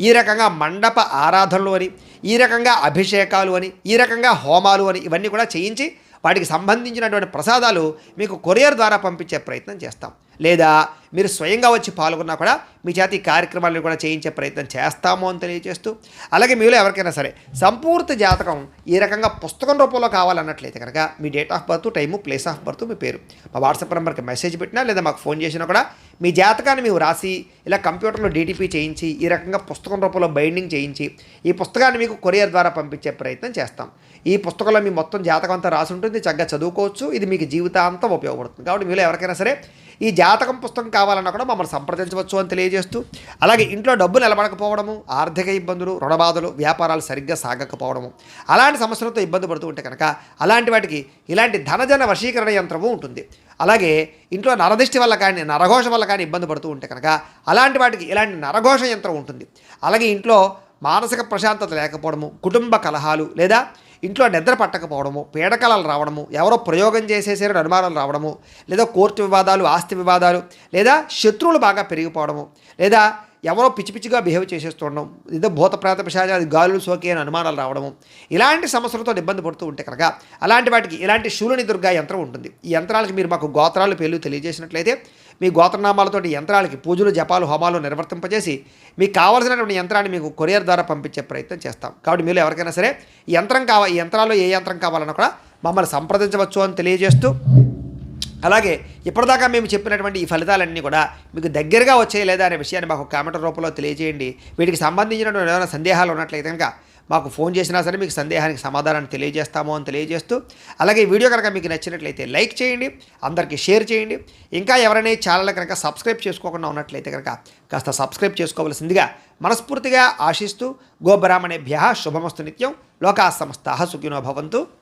ఈ రకంగా మండప ఆరాధనలు అని, ఈ రకంగా అభిషేకాలు అని, ఈ రకంగా హోమాలు అని ఇవన్నీ కూడా చేయించి వాటికి సంబంధించినటువంటి ప్రసాదాలు మీకు కొరియర్ ద్వారా పంపించే ప్రయత్నం చేస్తాం. లేదా మీరు స్వయంగా వచ్చి పాల్గొన్నా కూడా మీ చేత ఈ కార్యక్రమాలను కూడా చేయించే ప్రయత్నం చేస్తాము అని తెలియజేస్తూ, అలాగే మీలో ఎవరికైనా సరే సంపూర్తి జాతకం ఈ రకంగా పుస్తకం రూపంలో కావాలన్నట్లయితే కనుక మీ date of birth, time, place of birth, మీ పేరు మా వాట్సాప్ నెంబర్కి మెసేజ్ పెట్టినా లేదా మాకు ఫోన్ చేసినా కూడా మీ జాతకాన్ని మేము రాసి ఇలా కంప్యూటర్లో డీటీపీ చేయించి ఈ రకంగా పుస్తకం రూపంలో బైండింగ్ చేయించి ఈ పుస్తకాన్ని మీకు కొరియర్ ద్వారా పంపించే ప్రయత్నం చేస్తాం. ఈ పుస్తకంలో మీ మొత్తం జాతకం అంతా రాసి ఉంటుంది. చక్కగా చదువుకోవచ్చు. ఇది మీకు జీవితాంతం ఉపయోగపడుతుంది. కాబట్టి మీలో ఎవరికైనా సరే ఈ జాతకం పుస్తకం కావాలన్నా కూడా మమ్మల్ని సంప్రదించవచ్చు అని తెలియజేస్తూ, అలాగే ఇంట్లో డబ్బు నిలబడకపోవడము, ఆర్థిక ఇబ్బందులు, రుణబాధలు, వ్యాపారాలు సరిగ్గా సాగకపోవడము, అలాంటి సమస్యలతో ఇబ్బంది పడుతూ ఉంటే కనుక అలాంటి వాటికి ఇలాంటి ధనజన వశీకరణ యంత్రము ఉంటుంది. అలాగే ఇంట్లో నరదిష్టి వల్ల కానీ, నరఘోష వల్ల కానీ ఇబ్బంది పడుతూ ఉంటే కనుక అలాంటి వాటికి ఇలాంటి నరఘోష యంత్రం ఉంటుంది. అలాగే ఇంట్లో మానసిక ప్రశాంతత లేకపోవడము, కుటుంబ కలహాలు, లేదా ఇంట్లో నిద్ర పట్టకపోవడము, పీడకలలు రావడము, ఎవరో ప్రయోగం చేసేసారని అనుమానాలు రావడము, లేదా కోర్టు వివాదాలు, ఆస్తి వివాదాలు, లేదా శత్రువులు బాగా పెరిగిపోవడము, లేదా ఎవరో పిచ్చి పిచ్చిగా బిహేవ్ చేసేస్తుండడం, ఏదో భూత ప్రేత పిశాచ అది గాలులు సోకి అని అనుమానాలు రావడము, ఇలాంటి సమస్యలతో ఇబ్బంది పడుతూ ఉంటే కనుక అలాంటి వాటికి ఇలాంటి శూలిని దుర్గా యంత్రం ఉంటుంది. ఈ యంత్రాలకి మీరు మాకు గోత్రాలు పేర్లు తెలియజేసినట్లయితే మీ గోత్రనామాలతోటి యంత్రాలకి పూజలు, జపాలు, హోమాలు నిర్వర్తింపజేసి మీకు కావాల్సినటువంటి యంత్రాన్ని మీకు కొరియర్ ద్వారా పంపించే ప్రయత్నం చేస్తాం. కాబట్టి మీరు ఎవరికైనా సరే ఈ యంత్రాల్లో ఏ యంత్రం కావాలన్నా కూడా మమ్మల్ని సంప్రదించవచ్చు అని తెలియజేస్తూ, అలాగే ఇప్పటిదాకా మేము చెప్పినటువంటి ఈ ఫలితాలన్నీ కూడా మీకు దగ్గరగా వచ్చాయి లేదా అనే విషయాన్ని మాకు కామెంట్ రూపంలో తెలియజేయండి. వీటికి సంబంధించినటువంటి ఏమైనా సందేహాలు ఉన్నట్లయితే కనుక మాకు ఫోన్ చేసినా సరే మీకు సందేహానికి సమాధానాన్ని తెలియజేస్తాము అని తెలియజేస్తూ, అలాగే ఈ వీడియో కనుక మీకు నచ్చినట్లయితే లైక్ చేయండి, అందరికీ షేర్ చేయండి. ఇంకా ఎవరైనా ఈ ఛానల్ కనుక సబ్స్క్రైబ్ చేసుకోకుండా ఉన్నట్లయితే కనుక కాస్త సబ్స్క్రైబ్ చేసుకోవాల్సిందిగా మనస్ఫూర్తిగా ఆశిస్తూ, గోబ్రాహ్మణేభ్యః శుభమస్తు నిత్యం. లోకా సమస్తాః సుఖినో భవంతు.